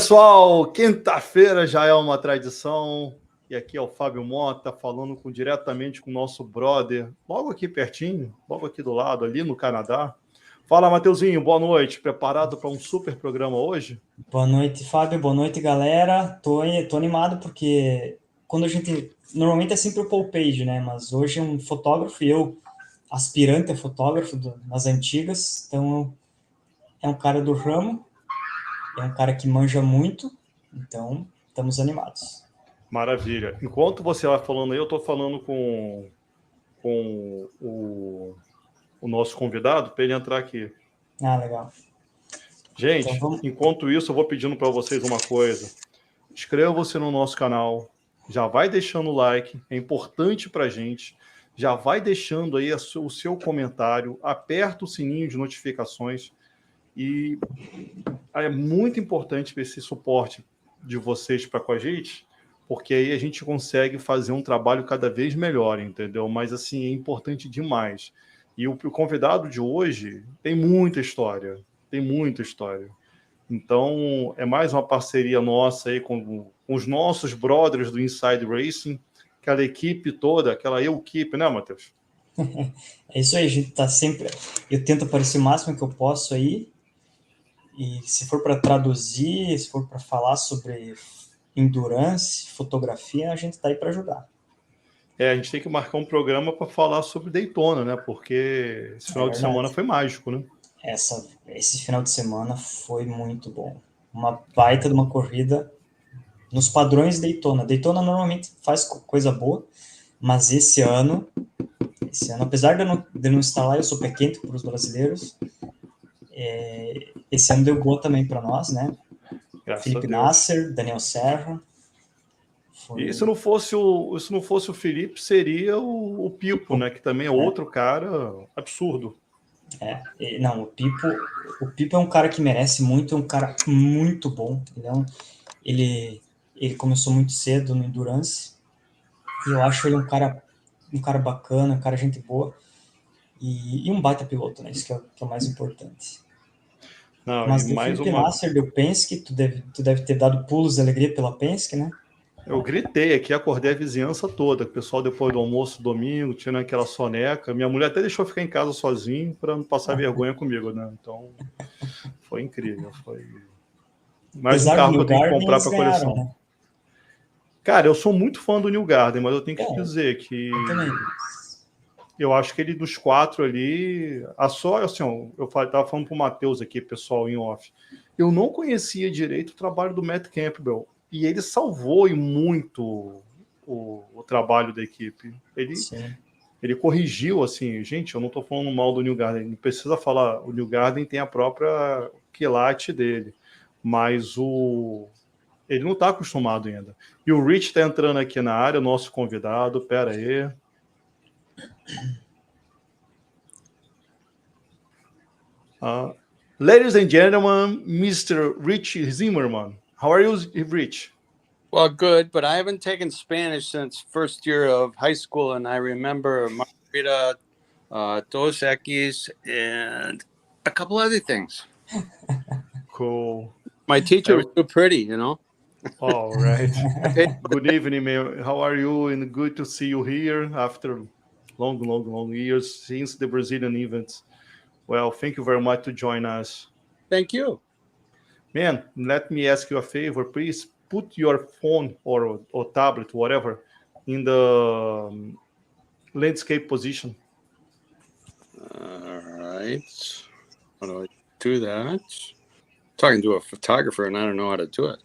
Pessoal, quinta-feira já é uma tradição e aqui é o Fábio Mota falando diretamente com o nosso brother, logo aqui pertinho, logo aqui do lado, ali no Canadá. Fala, Mateuzinho, boa noite. Preparado para um super programa hoje? Boa noite, Fábio. Boa noite, galera. Tô animado porque quando a gente... Normalmente é sempre o Paul Page, né? Mas hoje é um fotógrafo e eu, aspirante a fotógrafo nas antigas. Então, é um cara do ramo, é um cara que manja muito. Então, estamos animados. Maravilha. Enquanto você vai falando aí, eu estou falando com o nosso convidado para ele entrar aqui. Ah, legal. Gente, Então, vamos... enquanto isso, eu vou pedindo para vocês uma coisa. Inscreva-se no nosso canal, já vai deixando o like, é importante para a gente. Já vai deixando aí o seu comentário, aperta o sininho de notificações e é muito importante esse suporte de vocês para com a gente, porque aí a gente consegue fazer um trabalho cada vez melhor, entendeu? Mas assim, é importante demais. E o convidado de hoje tem muita história. Então, é mais uma parceria nossa aí com os nossos brothers do Inside Racing, aquela equipe toda, aquela equipe, né, Matheus? É isso aí, a gente tá sempre... Eu tento aparecer o máximo que eu posso aí, e se for para traduzir, se for para falar sobre endurance, fotografia, a gente tá aí para ajudar. A gente tem que marcar um programa para falar sobre Daytona, né? Porque esse final de semana foi mágico, né? Esse final de semana foi muito bom. Uma baita de uma corrida nos padrões Daytona. Daytona normalmente faz coisa boa, mas esse ano apesar de não estar lá, eu sou pé quente para os brasileiros. Esse ano deu boa também para nós, né? Graças Felipe Nasser, Daniel Serra. E se não fosse o Felipe, seria o Pipo, né? Que também é outro cara absurdo. Não, o Pipo é um cara que merece muito, é um cara muito bom. Ele começou muito cedo no Endurance, e eu acho ele um cara bacana, um cara gente boa, e um baita piloto, né? Isso que é o mais importante. Não, Mas e mais Felipe uma... Nasser deu Penske, tu deve ter dado pulos de alegria pela Penske, né? Eu gritei aqui, acordei a vizinhança toda. O pessoal, depois do almoço, domingo, tinha aquela soneca. Minha mulher até deixou eu ficar em casa sozinho para não passar vergonha comigo, né? Então, foi incrível. Foi mais um carro que eu tenho que comprar para coleção. Né? Cara, eu sou muito fã do New Garden, mas eu tenho que dizer que eu acho que ele, dos quatro ali, assim, eu tava falando pro Matheus aqui, pessoal, em off. Eu não conhecia direito o trabalho do Matt Campbell. E ele salvou muito o trabalho da equipe. Ele corrigiu, assim, gente, eu não estou falando mal do New Garden, não precisa falar, o New Garden tem a própria quilate dele, mas ele não está acostumado ainda. E o Rich está entrando aqui na área, nosso convidado, pera aí. Ladies and gentlemen, Mr. Rich Zimmermann. How are you, Rich? Well, good, but I haven't taken Spanish since first year of high school, and I remember Margarita, Dos Equis, and a couple other things. Cool. My teacher was so pretty, you know. All right. Good evening, man. How are you? And good to see you here after long years since the Brazilian events. Well, thank you very much to join us. Thank you. Man, let me ask you a favor, please. Put your phone or tablet, whatever, in the landscape position. All right. How do I do that? I'm talking to a photographer, and I don't know how to do it.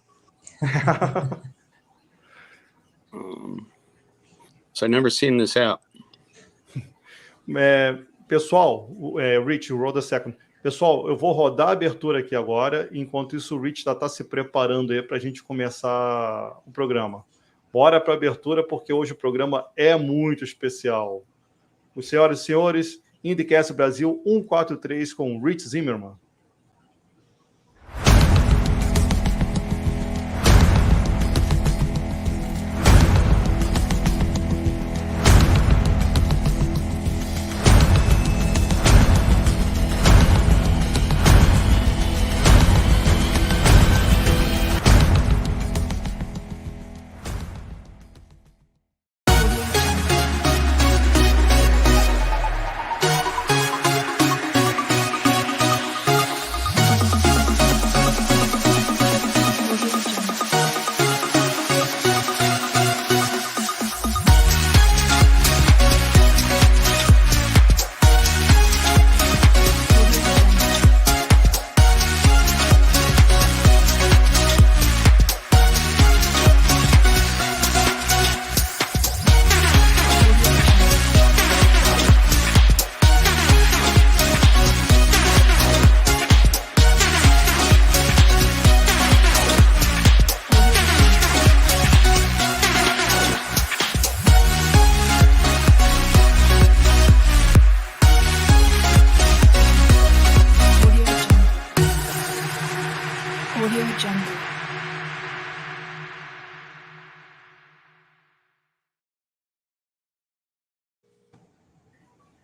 So I've never seen this app. Pessoal, Rich, roll a second. Pessoal, eu vou rodar a abertura aqui agora, enquanto isso o Rich já está se preparando aí para a gente começar o programa. Bora para a abertura, porque hoje o programa é muito especial. Os senhoras e senhores, IndyCast Brasil 143 com Rich Zimmermann.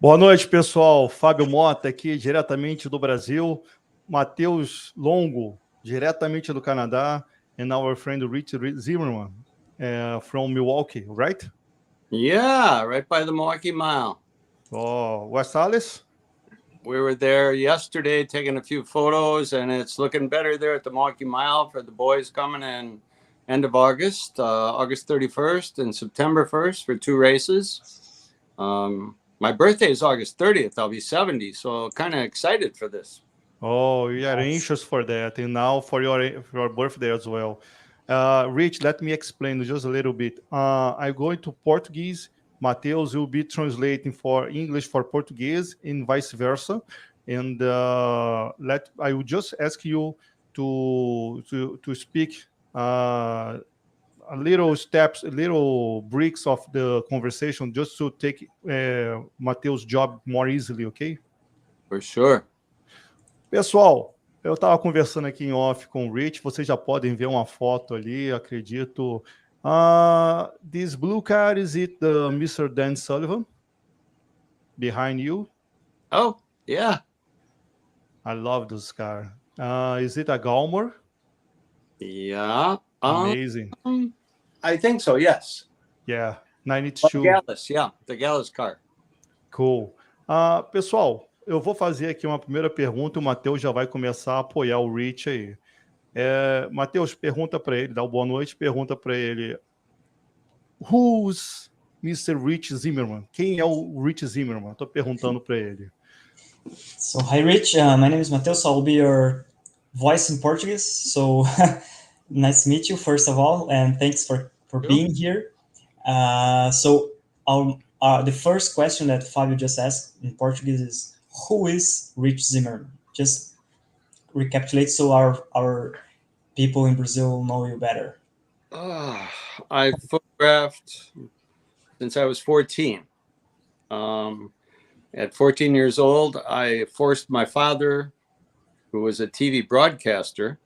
Boa noite, pessoal. Fábio Mota aqui, diretamente do Brasil. Matheus Longo, diretamente do Canadá. And our friend Rich Zimmermann from Milwaukee, right? Yeah, right by the Milwaukee Mile. Oh, West Allis? We were there yesterday taking a few photos, and it's looking better there at the Milwaukee Mile for the boys coming in end of August, August 31st and September 1st for 2 races. My birthday is August 30th. I'll be 70, so kind of excited for this. Oh, we are anxious for that, and now for your birthday as well. Rich, let me explain just a little bit. I'm going to Portuguese. Matheus will be translating for English for Portuguese and vice versa. And I will just ask you to speak a little breaks of the conversation, just to take Matheus' job more easily, okay? For sure. Pessoal, eu estava conversando aqui em off com o Rich, vocês já podem ver uma foto ali, acredito. This blue car, is it the Mr. Dan Sullivan behind you? Oh, yeah. I love this car. Is it a Galmor? Yeah. Amazing. I think so, yes. Yeah, 92. Gallus, yeah, the Gallus car. Cool. Pessoal, eu vou fazer aqui uma primeira pergunta, o Matheus já vai começar a apoiar o Rich aí. Matheus, pergunta para ele, dá uma boa noite, pergunta para ele, who's Mr. Rich Zimmermann? Quem é o Rich Zimmermann? Estou perguntando para ele. So, hi Rich, my name is Matheus, so I'll be your voice in Portuguese. So, nice to meet you, first of all, and thanks for being here. The first question that Fábio just asked in Portuguese is, who is Rich Zimmermann? Just recapitulate so our people in Brazil know you better. I photographed since I was 14. At 14 years old, I forced my father, who was a TV broadcaster,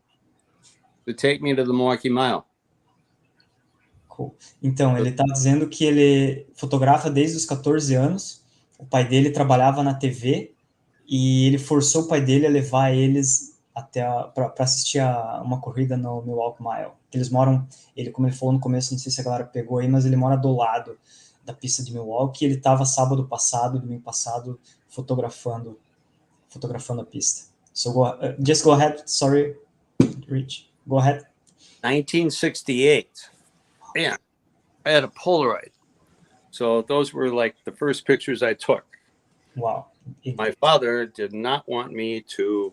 to take me to the Milwaukee Mile. Cool. Então, ele está dizendo que ele fotografa desde os 14 anos. O pai dele trabalhava na TV e ele forçou o pai dele a levar eles até para assistir a uma corrida no Milwaukee Mile. Eles moram, como ele falou no começo, não sei se a galera pegou aí, mas ele mora do lado da pista de Milwaukee. Ele estava domingo passado, fotografando a pista. So just go ahead. Sorry, Rich. Go ahead. 1968. Man, I had a Polaroid. So those were like the first pictures I took. Wow. My father did not want me to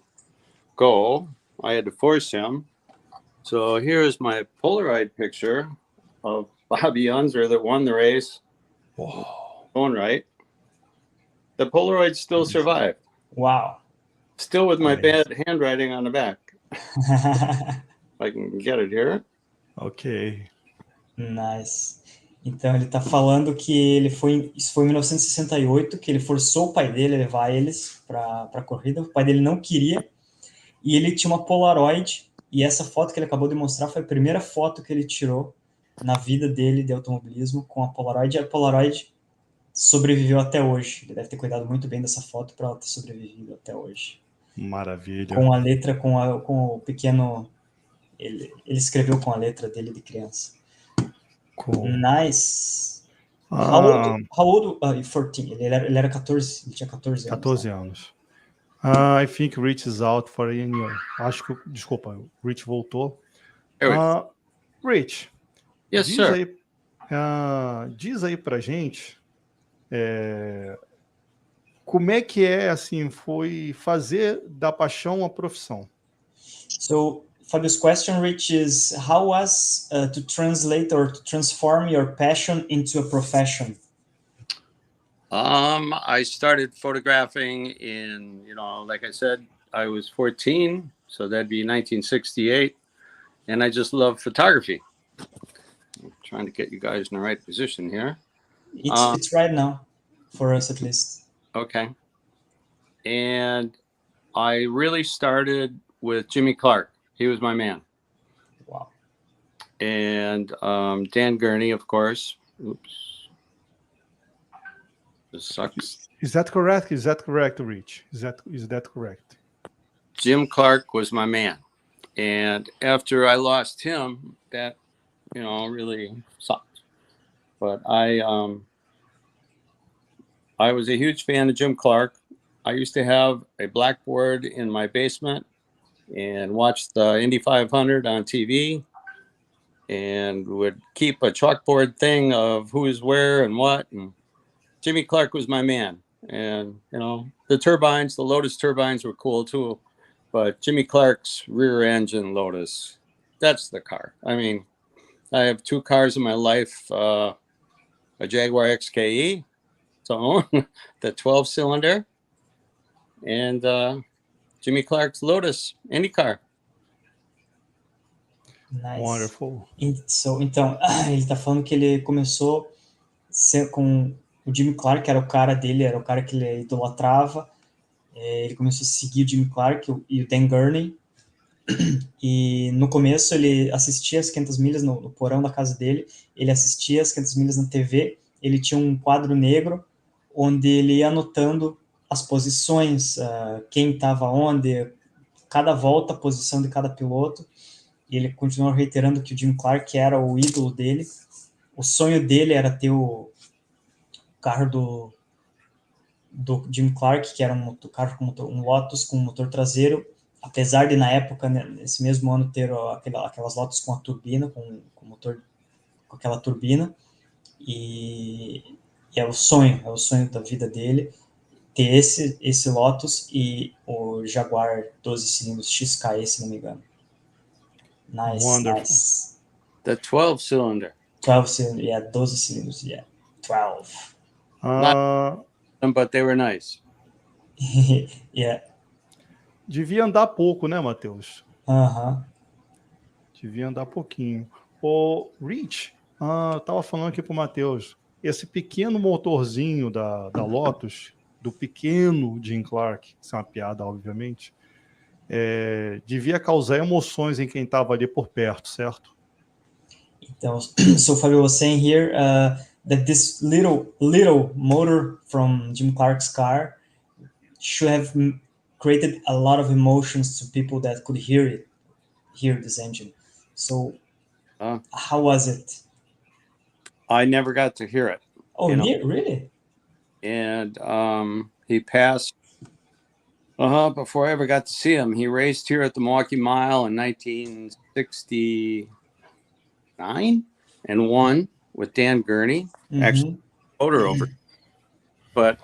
go. I had to force him. So here's my Polaroid picture of Bobby Unser that won the race. Whoa. Going right. The Polaroid still survived. Wow. Still with my bad handwriting on the back. If I can get it here. Ok. Nice. Então ele está falando que isso foi em 1968, que ele forçou o pai dele a levar eles para a corrida. O pai dele não queria e ele tinha uma Polaroid, e essa foto que ele acabou de mostrar foi a primeira foto que ele tirou na vida dele de automobilismo com a Polaroid, e a Polaroid sobreviveu até hoje. Ele deve ter cuidado muito bem dessa foto para ela ter sobrevivido até hoje. Maravilha. Com a letra, com o pequeno... Ele escreveu com a letra dele de criança. Cool. Nice. How old 14? Ele era 14, ele tinha 14 anos. 14 anos. I think Rich is out for a year. Desculpa, Rich voltou. Rich, yes, sir. Diz aí pra gente como é que assim, foi fazer da paixão a profissão. So, Fabio's question, Rich, is how was to translate or to transform your passion into a profession? I started photographing in, like I said, I was 14, so that'd be 1968, and I just love photography. I'm trying to get you guys in the right position here. It's right now, for us at least. Okay. And I really started with Jimmy Clark. He was my man. Wow. And Dan Gurney, of course. Oops. This sucks. Is that correct? Is that correct, Rich? Is that correct? Jim Clark was my man. And after I lost him, that, really sucked. But I was a huge fan of Jim Clark. I used to have a blackboard in my basement and watch the Indy 500 on TV and would keep a chalkboard thing of who's where and what. And Jimmy Clark was my man. And, the turbines, the Lotus turbines were cool too. But Jimmy Clark's rear engine Lotus, that's the car. I mean, I have two cars in my life, a Jaguar XKE to own, the 12-cylinder, and Jimmy Clark's Lotus IndyCar. Nice. Wonderful. Então, ele tá falando que ele começou com o Jimmy Clark, era o cara dele, era o cara que ele idolatrava. Ele começou a seguir o Jimmy Clark e o Dan Gurney. E no começo ele assistia as 500 milhas no porão da casa dele, ele assistia as 500 milhas na TV, ele tinha um quadro negro onde ele ia anotando as posições, quem estava onde, cada volta, a posição de cada piloto, e ele continuou reiterando que o Jim Clark era o ídolo dele. O sonho dele era ter o carro do Jim Clark, que era carro com um Lotus com motor traseiro, apesar de, na época, nesse mesmo ano, ter aquelas Lotus com a turbina, com motor, com aquela turbina, e é o sonho da vida dele, ter esse Lotus e o Jaguar 12 cilindros XKE, se não me engano. Nice, Wonderful. nice. The 12-cylinder. 12 cilindros, yeah, 12 cilindros, yeah. 12. But they were nice. Yeah. Devia andar pouco, né, Matheus? Aham. Devia andar pouquinho. Ô, Rich, eu tava falando aqui pro Matheus, esse pequeno motorzinho da Lotus, do pequeno Jim Clark, isso é uma piada, obviamente, devia causar emoções em quem estava ali por perto, certo? Então, so Fabio was saying here that this little motor from Jim Clark's car should have created a lot of emotions to people that could hear this engine. So, how was it? I never got to hear it. Oh, really? And he passed before I ever got to see him. He raced here at the Milwaukee Mile in 1969 and won with Dan Gurney. Mm-hmm. Actually, motor over. But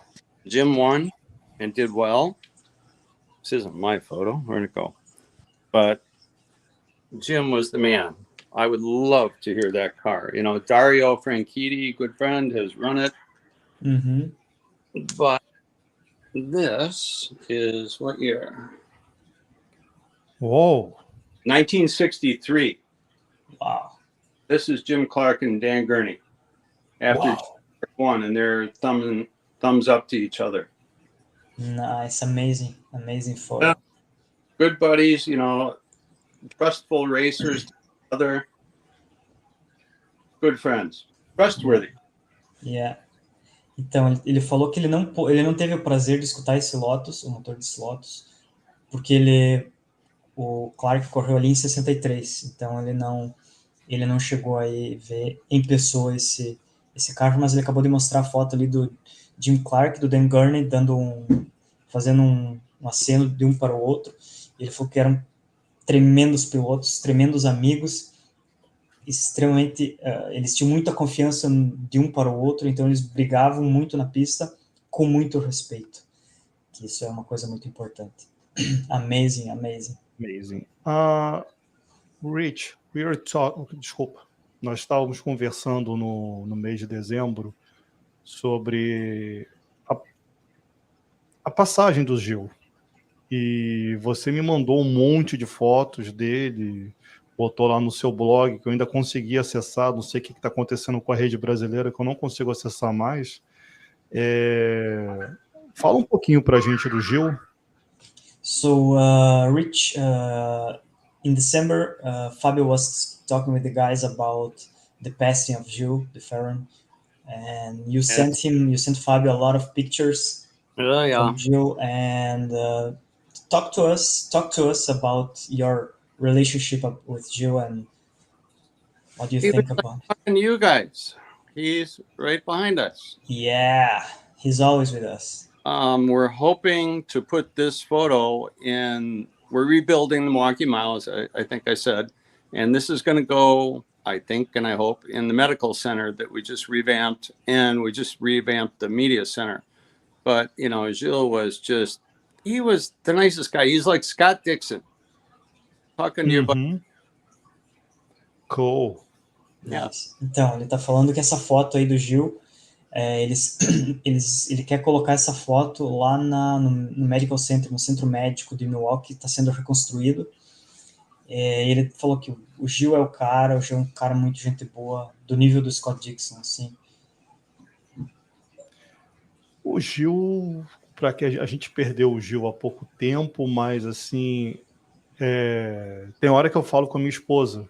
Jim won and did well. This isn't my photo. Where'd it go? But Jim was the man. I would love to hear that car. Dario Franchitti, good friend, has run it. Mm-hmm. But this is what year? Whoa. 1963. Wow. This is Jim Clark and Dan Gurney. After won, and they're thumbs up to each other. Nice, amazing photo. Yeah. Good buddies, trustful racers, other good friends, trustworthy. Yeah. Então, ele falou que ele não teve o prazer de escutar esse Lotus, o motor desse Lotus, porque o Clark correu ali em 63, então ele não chegou a ver em pessoa esse carro, mas ele acabou de mostrar a foto ali do Jim Clark, do Dan Gurney, fazendo um aceno de um para o outro. Ele falou que eram tremendos pilotos, tremendos amigos, extremamente, eles tinham muita confiança de um para o outro, então eles brigavam muito na pista com muito respeito, que isso é uma coisa muito importante. Amazing. Rich, desculpa, nós estávamos conversando no mês de dezembro sobre a passagem do Gil, e você me mandou um monte de fotos dele, botou lá no seu blog, que eu ainda consegui acessar, não sei o que está acontecendo com a rede brasileira, que eu não consigo acessar mais. Fala um pouquinho para a gente do Gil. So, Rich, in December, Fabio was talking with the guys about the passing of Gil de Ferran, and you sent Fabio a lot of pictures Oh, yeah. from Gil, and talk to us about your relationship with Gil, and what do you He was think about? talking to you guys. He's right behind us. Yeah, he's always with us. We're hoping to put this photo in. We're rebuilding the Milwaukee Miles, I think I said, and this is going to go, I think, and I hope, in the medical center that we just revamped, and we just revamped the media center. But you know, Gil was he was the nicest guy. He's like Scott Dixon talking to your buddy. Uhum. Cool. Nice. Então, ele tá falando que essa foto aí do Gil, ele quer colocar essa foto lá no Medical Center, no centro médico de Milwaukee, está sendo reconstruído. Ele falou que o Gil é o Gil é um cara muito gente boa, do nível do Scott Dixon, assim. O Gil, para que a gente perdeu o Gil há pouco tempo, mas assim, tem hora que eu falo com a minha esposa,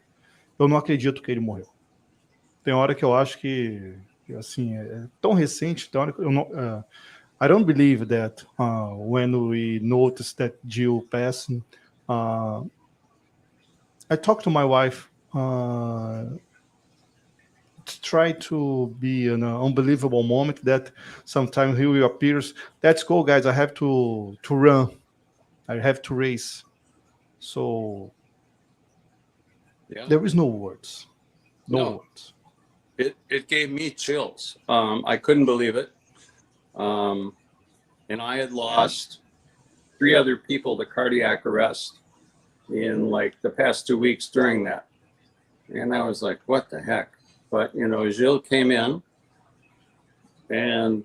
eu não acredito que ele morreu. Tem hora que eu acho que assim, é tão recente, tem hora que eu não... I don't believe that when we noticed that Gil passed, I talked to my wife to try to be an unbelievable moment that sometime he will appear. Let's go, guys. I have to run. I have to race. So there is no words. No words. It gave me chills. I couldn't believe it. And I had lost 3 other people to cardiac arrest in like the past 2 weeks during that. And I was like, what the heck? But, you know, Gil came in and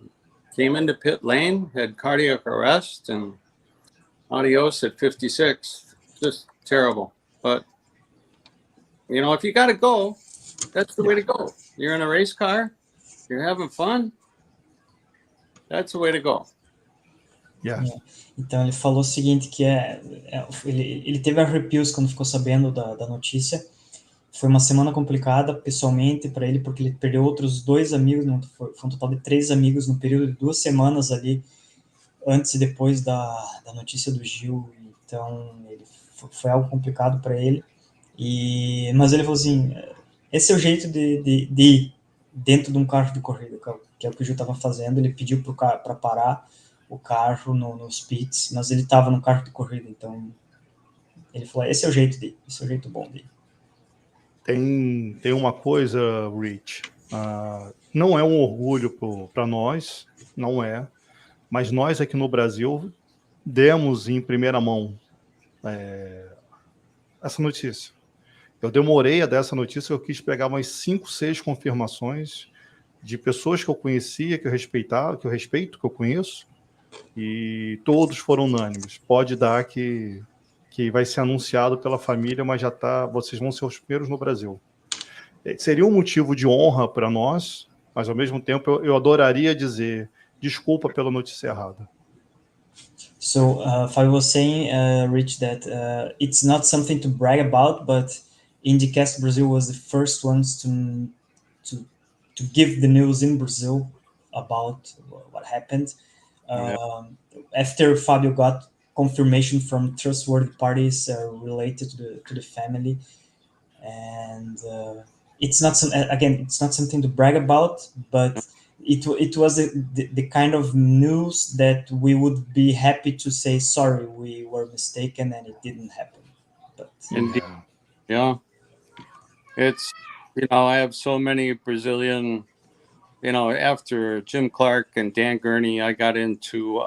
came into pit lane, had cardiac arrest, and adios at 56. Just terrible. But, you know, if you got to go, that's the way to go. You're in a race car, you're having fun, that's the way to go. Yeah. Então ele falou o seguinte, que ele teve arrepios quando ficou sabendo da notícia. Foi uma semana complicada pessoalmente para ele, porque ele perdeu outros 2 amigos, foi um total de 3 amigos no período de 2 semanas ali, antes e depois da notícia do Gil. Então foi algo complicado para ele. Mas ele falou assim, esse é o jeito de ir dentro de um carro de corrida, que é o que o Gil estava fazendo. Ele pediu para parar o carro nos pits, mas ele estava no carro de corrida, então ele falou, esse é o jeito de ir, esse é o jeito bom de ir. Tem uma coisa, Rich, não é um orgulho para nós, não é, mas nós aqui no Brasil demos em primeira mão essa notícia. Eu demorei a dar essa notícia, eu quis pegar umas 5, 6 confirmações de pessoas que eu conhecia, que eu respeitava, que eu respeito, que eu conheço, e todos foram unânimes. Pode dar que vai ser anunciado pela família, mas vocês vão ser os primeiros no Brasil. Seria um motivo de honra para nós, mas ao mesmo tempo eu adoraria dizer desculpa pela notícia errada. So Fabio was saying, Rich, that it's not something to brag about, but IndyCast Brasil was the first ones to give the news in Brazil about what happened. After Fabio got confirmation from trustworthy parties related to the family, and it's not something to brag about, but it was the kind of news that we would be happy to say sorry, we were mistaken and it didn't happen. But Indeed. Yeah, it's, you know, I have so many Brazilian, you know, after Jim Clark and Dan Gurney, I got into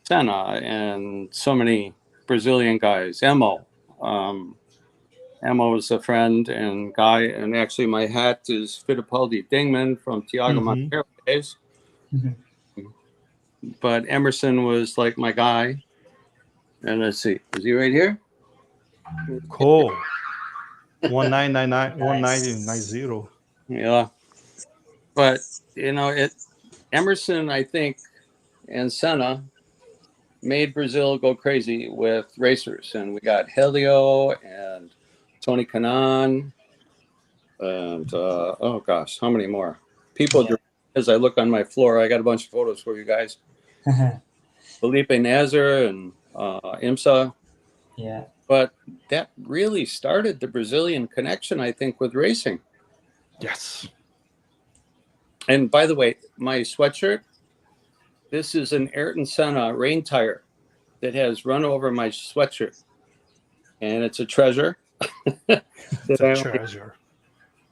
Senna and so many Brazilian guys. Emo is a friend and guy, and actually my hat is Fittipaldi Dingman from Tiago Monteiro days. But Emerson was like my guy. And let's see, is he right here? Cool. 1990. Yeah. But, you know, Emerson, I think, and Senna made Brazil go crazy with racers. And we got Helio and Tony Kanaan and, oh gosh, how many more? People, as I look on my floor, I got a bunch of photos for you guys. Felipe Nasr and IMSA. Yeah. But that really started the Brazilian connection, I think, with racing. Yes. And by the way, my sweatshirt, this is an Ayrton Senna rain tire that has run over my sweatshirt. And it's a treasure. It's a treasure.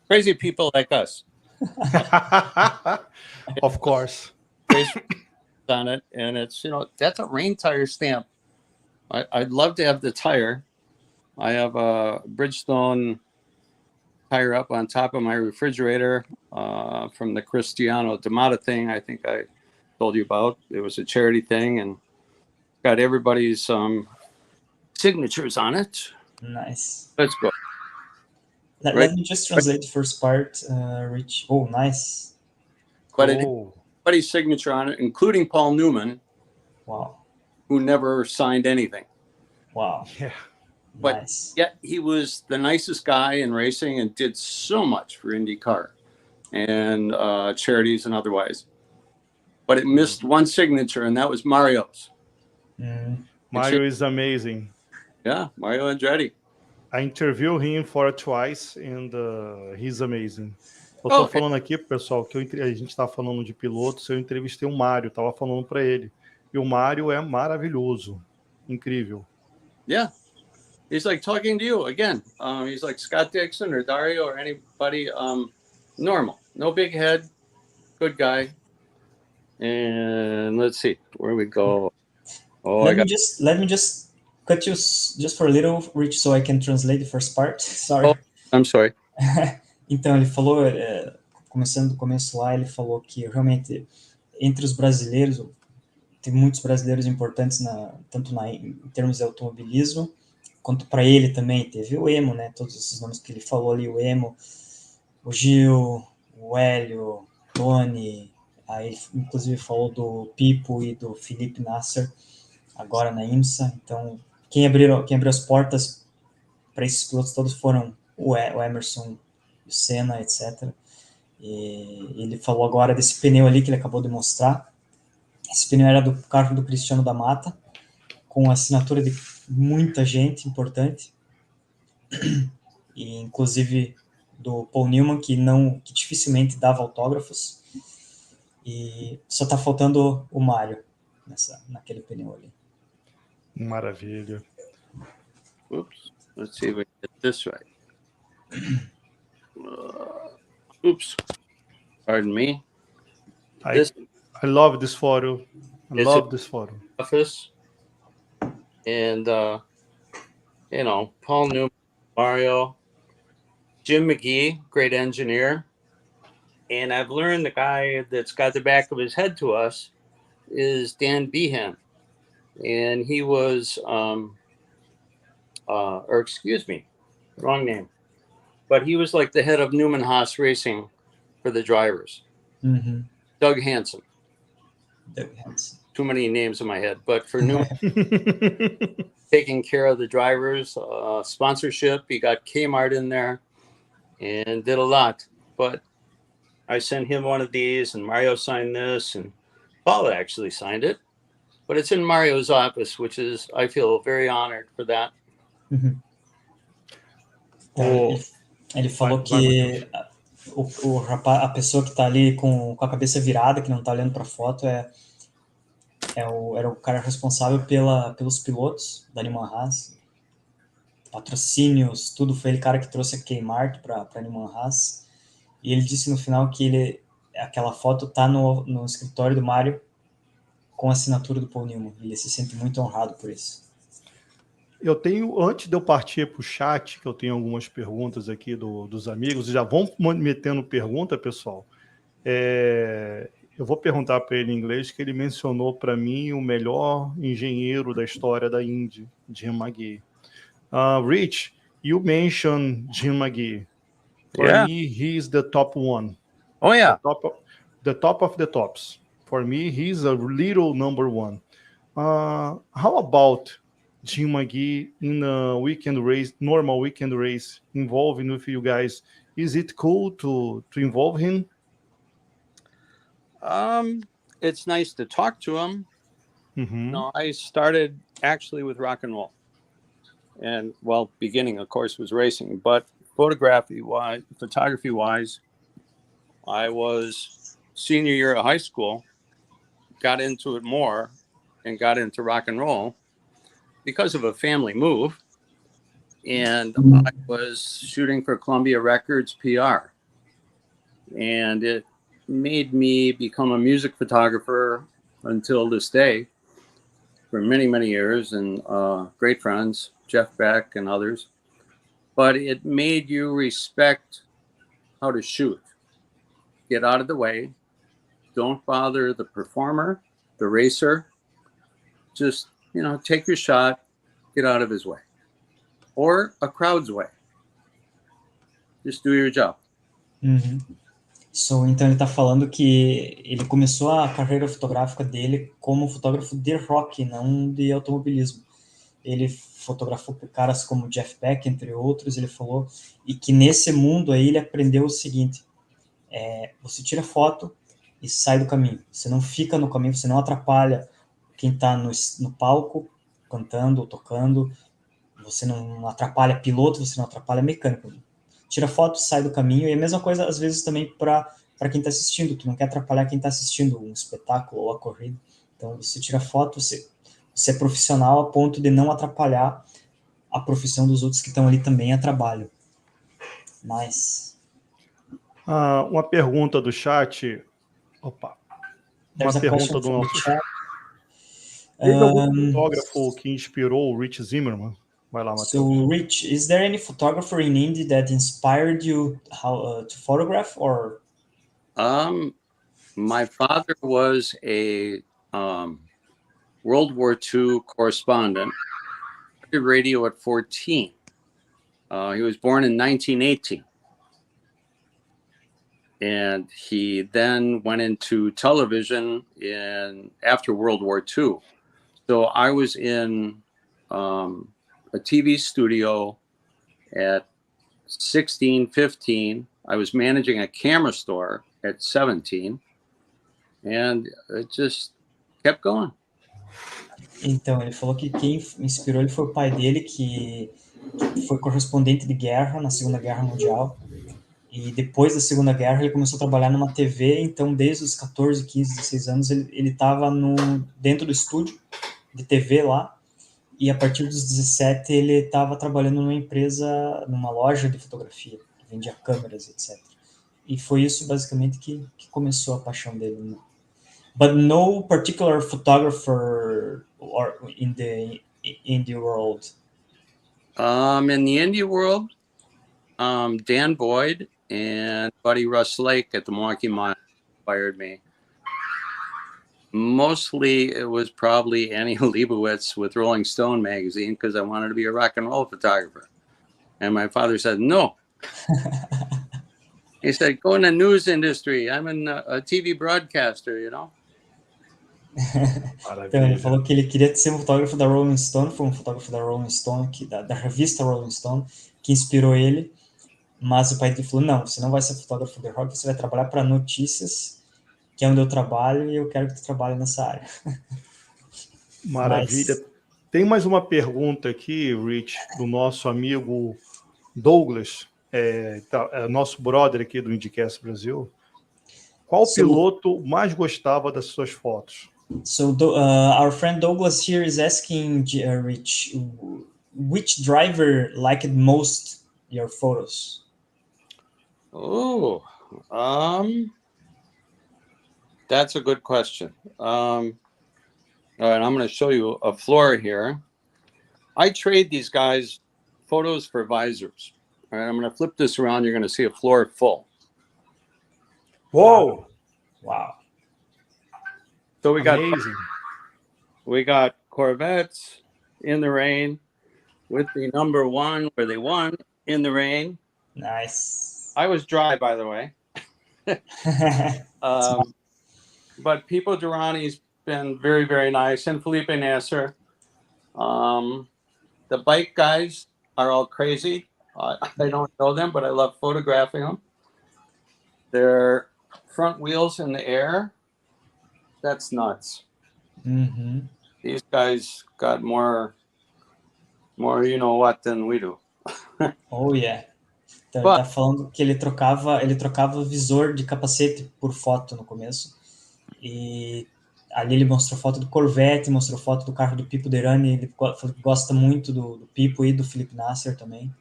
Crazy people like us. Of course. On it, and it's, that's a rain tire stamp. I'd love to have the tire. I have a Bridgestone tire up on top of my refrigerator from the Cristiano D'Amata thing I think I told you about. It was a charity thing and got everybody's signatures on it. Nice. Let's go. Let me just translate the first part, Rich. Oh, nice. But everybody's signature on it, including Paul Newman. Wow. Who never signed anything. Wow. Yeah. But nice. Yet he was the nicest guy in racing and did so much for IndyCar and charities and otherwise. But it missed one signature, and that was Mario's. Mario is amazing. Yeah, Mario Andretti. I interviewed him for twice, and he's amazing. Eu tô falando aqui, pessoal, que a gente tá falando de pilotos, eu entrevistei o Mário, tava falando para ele. E o Mário é maravilhoso. Incrível. Yeah. He's like talking to you again. He's like Scott Dixon or Dario or anybody normal. No big head. Good guy. And let's see where we go. Let me just cut you just for a little, Rich, so I can translate the first part. Sorry. Oh, I'm sorry. Então, ele falou, começando do começo lá, ele falou que realmente entre os brasileiros, tem muitos brasileiros importantes, tanto em termos de automobilismo, quanto para ele também. Teve o Emo, né? Todos esses nomes que ele falou ali, o Emo, o Gil, o Hélio, Tony, aí ele inclusive falou do Pipo e do Felipe Nasser, agora na IMSA. Então, quem abriu as portas para esses pilotos todos foram o Emerson, o Senna, etc. E ele falou agora desse pneu ali que ele acabou de mostrar. Esse pneu era do carro do Cristiano D'Amata, com assinatura de muita gente importante, e inclusive do Paul Newman, que dificilmente dava autógrafos, e só tá faltando o Mário naquele pneu ali. Maravilha. Oops. Let's see if we get this right. Oops. Pardon me. I love this photo. I love this photo. Office. And, Paul Newman, Mario, Jim McGee, great engineer. And I've learned the guy that's got the back of his head to us is Dan Behan. And he was, wrong name. But he was like the head of Newman Haas Racing for the drivers. Mm-hmm. Doug Hansen. Doug Hansen. Too many names in my head. But for Newman, taking care of the drivers, sponsorship, he got Kmart in there and did a lot. But I sent him one of these, and Mario signed this, and Paul actually signed it. But it's in Mario's office, which is, I feel very honored for that. Mm-hmm. Ele falou que o rapaz, a pessoa que está ali com a cabeça virada, que não está olhando para a foto, era o cara responsável pelos pilotos da Newman Haas, patrocínios, tudo. Foi ele cara que trouxe a Kmart para Newman Haas. E ele disse no final que aquela foto está no escritório do Mário com a assinatura do Paul Newman. Ele se sente muito honrado por isso. Eu tenho, antes de eu partir para o chat, que eu tenho algumas perguntas aqui dos amigos, já vão metendo pergunta, pessoal. Eu vou perguntar para ele em inglês, que ele mencionou para mim o melhor engenheiro da história da Indy, Jim McGee. Rich, you mentioned Jim McGee. For me, he's the top one. Oh, yeah. The top of the tops. For me, he's a little number one. How about Jim McGee in a weekend race, normal weekend race, involving with you guys? Is it cool to involve him? It's nice to talk to him. Mm-hmm. No, I started actually with rock and roll. And well, beginning, of course, was racing, but photography wise, I was senior year of high school, got into it more and got into rock and roll because of a family move. And I was shooting for Columbia Records PR. And it made me become a music photographer until this day for many, many years, and great friends, Jeff Beck and others. But it made you respect how to shoot. Get out of the way. Don't bother the performer, the racer. Just, take your shot, get out of his way. Or a crowd's way. Just do your job. Uhum. Então ele está falando que ele começou a carreira fotográfica dele como fotógrafo de rock, não de automobilismo. Ele fotografou por caras como Jeff Beck, entre outros, ele falou, e que nesse mundo aí ele aprendeu o seguinte, você tira foto e sai do caminho, você não fica no caminho, você não atrapalha quem está no palco, cantando ou tocando, você não atrapalha piloto, você não atrapalha mecânico. Tira foto, sai do caminho, e a mesma coisa às vezes também para quem está assistindo, tu não quer atrapalhar quem está assistindo um espetáculo ou a corrida, então você tira foto, você é profissional a ponto de não atrapalhar a profissão dos outros que estão ali também a trabalho. Mas... uma pergunta do chat. Opa. Uma pergunta do nosso chat. Teve algum fotógrafo que inspirou o Rich Zimmermann? Vai lá, Matheus. So, Rich, is there any photographer in Indy that inspired you to photograph, or? My father was a World War II correspondent. I did radio at 14. He was born in 1918. And he then went into television after World War II. So I was in a TV studio at 16, 15. I was managing a camera store at 17. And it just kept going. Então, ele falou que quem inspirou ele foi o pai dele, que foi correspondente de guerra na Segunda Guerra Mundial. E depois da Segunda Guerra ele começou a trabalhar numa TV, então desde os 14, 15, 16 anos ele estava dentro do estúdio de TV lá, e a partir dos 17 ele estava trabalhando numa empresa, numa loja de fotografia, que vendia câmeras, etc. E foi isso basicamente que começou a paixão dele. But no particular photographer in the indie world. In the indie world, Dan Boyd and Buddy Russ Lake at the Milwaukee Mile inspired me. Mostly it was probably Annie Leibovitz with Rolling Stone magazine, because I wanted to be a rock and roll photographer. And my father said, no. He said, go in the news industry. I'm a TV broadcaster, Então, ele falou que ele queria ser um fotógrafo da Rolling Stone, foi um fotógrafo da Rolling Stone, da revista Rolling Stone, que inspirou ele, mas o pai dele falou, não, você não vai ser fotógrafo de rock, você vai trabalhar para notícias, que é onde eu trabalho, e eu quero que tu trabalhe nessa área. Maravilha. Tem mais uma pergunta aqui, Rich, do nosso amigo Douglas, nosso brother aqui do IndyCast Brasil. Qual piloto mais gostava das suas fotos? So our friend Douglas here is asking Rich, which driver liked most your photos? Oh, that's a good question. All right, I'm going to show you a floor here. I trade these guys photos for visors. All right, I'm going to flip this around. You're going to see a floor full. Whoa! Wow. So we got amazing. We got Corvettes in the rain with the number 1 where they won in the rain. Nice. I was dry, by the way. But Pipo Durrani's been very, very nice, and Felipe Nasser. The bike guys are all crazy. I don't know them, but I love photographing them. Their front wheels in the air, that's nuts. Mm-hmm. These guys got more you know what than we do. Oh, yeah. Então, But ele tá falando que ele trocava o visor de capacete por foto no começo. E ali ele mostrou foto do Corvette, mostrou foto do carro do Pipo Derani. Ele falou que gosta muito do Pipo e do Felipe Nasser também.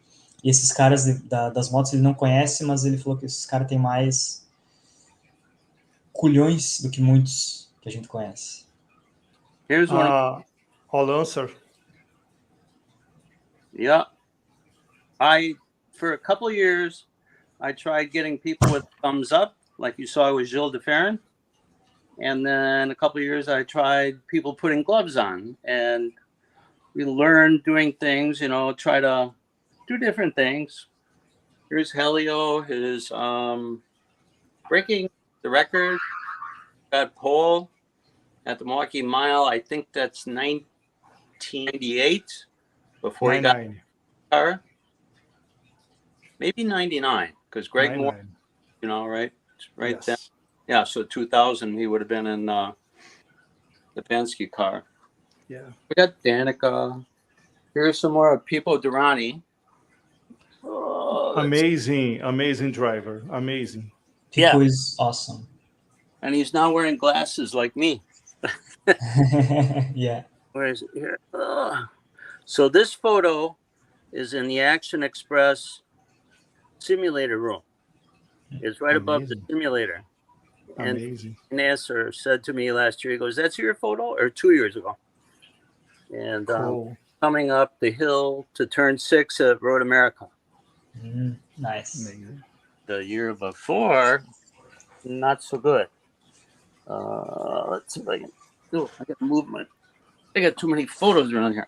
E esses caras das motos ele não conhece, mas ele falou que esses caras têm mais culhões do que muitos que a gente conhece. here's one. I'll answer. Yeah. For a couple of years, I tried getting people with thumbs up, like you saw with Gil de Ferran. And then a couple of years, I tried people putting gloves on. And we learned doing things, you know, try to do different things. Here's Helio, his breaking the record, got pole at the Milwaukee Mile. I think that's 1998 before he got the car. Maybe 99, because Greg 99. Moore, you know, right Yes. then. Yeah, so 2000, he would have been in the Penske car. Yeah. We got Danica. Here's some more Pipo Derani. Oh, Amazing driver. Amazing. Pipo is awesome. And he's now wearing glasses like me. Yeah. Where is it here? So this photo is in the Action Express simulator room. It's right above the simulator. And Nasser said to me last year, he goes, "That's your photo?" Or 2 years ago. And Cool. coming up the hill to turn 6 at Road America. Nice. Amazing. The year before, not so good. Let's see if I can. Oh, I got movement. I got too many photos around here.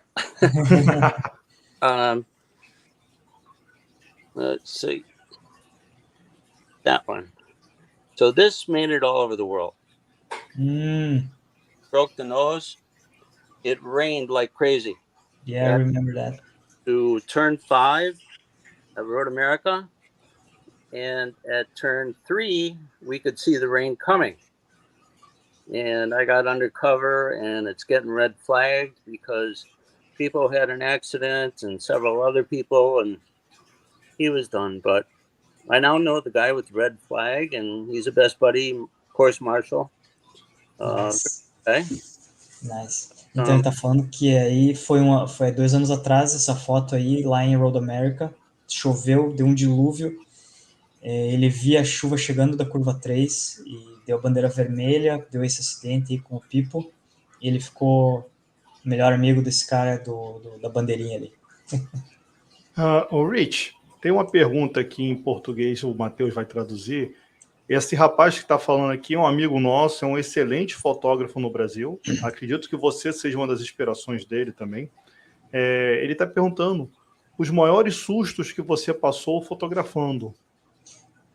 Let's see. That one. So this made it all over the world. Broke the nose. It rained like crazy. Yeah, I remember that. To turn 5 at Road America. And at turn 3, we could see the rain coming. And I got undercover, and it's getting red flagged because people had an accident and several other people, and he was done. But I now know the guy with the red flag, and he's a best buddy, course marshal. Nice. Okay. Nice. Então ele tá falando que aí foi 2 anos atrás essa foto aí, lá em Road America. Choveu, deu um dilúvio. Ele via a chuva chegando da curva 3 e deu a bandeira vermelha, deu esse acidente aí com o Pipo. E ele ficou o melhor amigo desse cara da bandeirinha ali. O Rich, tem uma pergunta aqui em português, o Matheus vai traduzir. Esse rapaz que está falando aqui é um amigo nosso, é um excelente fotógrafo no Brasil. Acredito que você seja uma das inspirações dele também. Ele está perguntando os maiores sustos que você passou fotografando.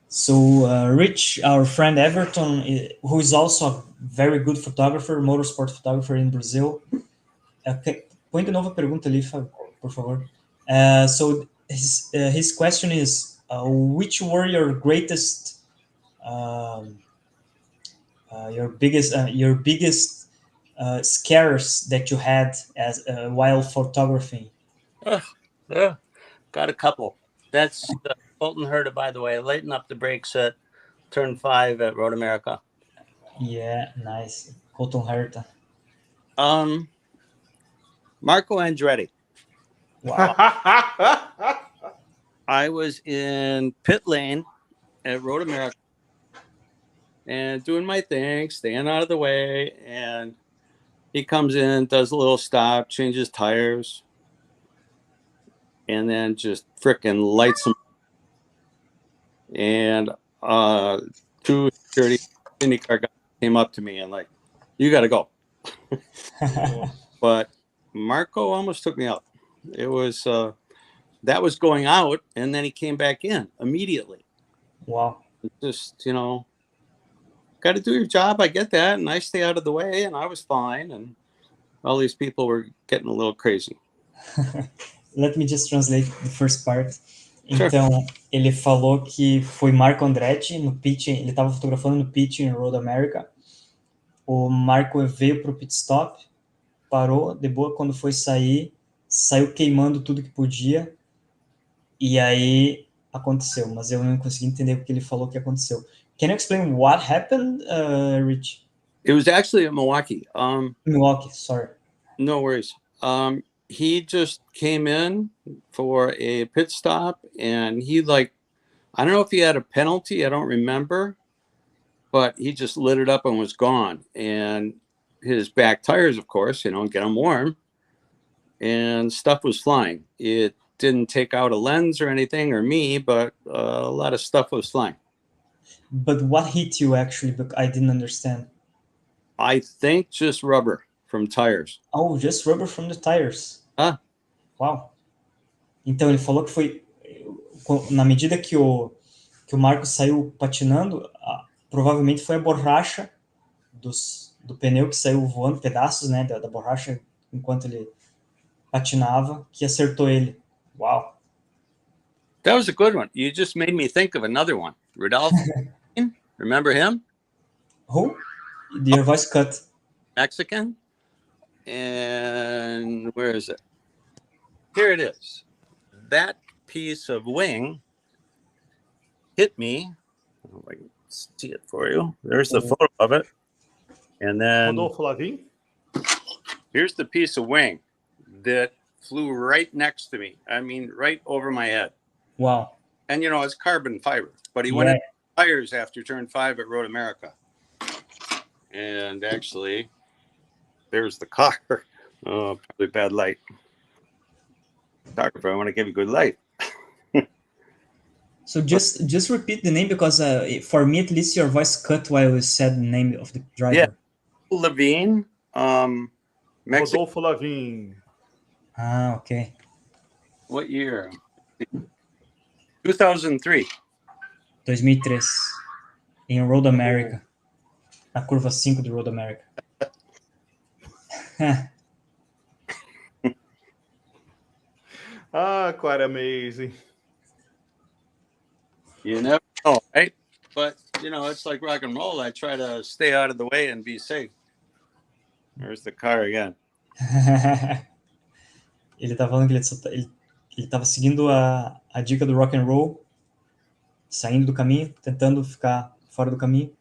So, Rich, our friend Everton, who is also a very good photographer, motorsport photographer in Brazil. Põe de novo a pergunta ali, por favor. So, his question is, which were your greatest, your biggest scares that you had while photographing? Yeah, got a couple. That's Colton Herta, by the way, lighten up the brakes at turn 5 at Road America. Yeah, nice. Colton Herta. Marco Andretti. Wow. I was in pit lane at Road America and doing my thing, staying out of the way, and he comes in, does a little stop, changes tires, and then just frickin' lights him. And 2 security IndyCar guys came up to me and like, "You got to go." But Marco almost took me out. It was that was going out, and then he came back in immediately. Wow. Just, you know, got to do your job. I get that, and I stay out of the way, and I was fine. And all these people were getting a little crazy. Let me just translate the first part. Então, ele falou que foi Marco Andretti no pit, ele estava fotografando no pit em Road America. O Marco veio para o pit stop parou, de boa, quando foi sair, saiu queimando tudo que podia, e aí aconteceu, mas eu não consegui entender porque ele falou que aconteceu. Can you explain what happened, Rich? It was actually at Milwaukee. Milwaukee, sorry. No worries. He just came in for a pit stop, and he I don't know if he had a penalty. I don't remember, but he just lit it up and was gone. And his back tires, of course, get them warm, and stuff was flying. It didn't take out a lens or anything or me, but a lot of stuff was flying. But what hit you actually? But I didn't understand. I think just rubber from tires. Oh, just rubber from the tires. Ah. Uau. Então ele falou que foi na medida que o Marcos saiu patinando, provavelmente foi a borracha do pneu que saiu voando, pedaços, né, da borracha enquanto ele patinava, que acertou ele. Uau. That was a good one. You just made me think of another one. Rudolph, remember him? Who? Your voice cut. Mexican. And where is it? Here it is. That piece of wing hit me. Oh, I can see it for you. There's the photo of it. And then here's the piece of wing that flew right next to me. I mean, right over my head. Wow. And, it's carbon fiber. But he went in tires after turn 5 at Road America. And actually, there's the car. Oh, probably bad light. Photographer, I want to give you good light. So just repeat the name, because for me at least your voice cut while you said the name of the driver. Yeah, Levine, Rodolfo Levine. Ah, okay. What year? 2003. 2003. Em Road America. Na curva 5 do Road America. Quite amazing. You never know, right? But, it's like rock and roll. I try to stay out of the way and be safe. There's the car again. Ele tá falando que ele tava seguindo a dica do rock and roll, saindo do caminho, tentando ficar fora do caminho.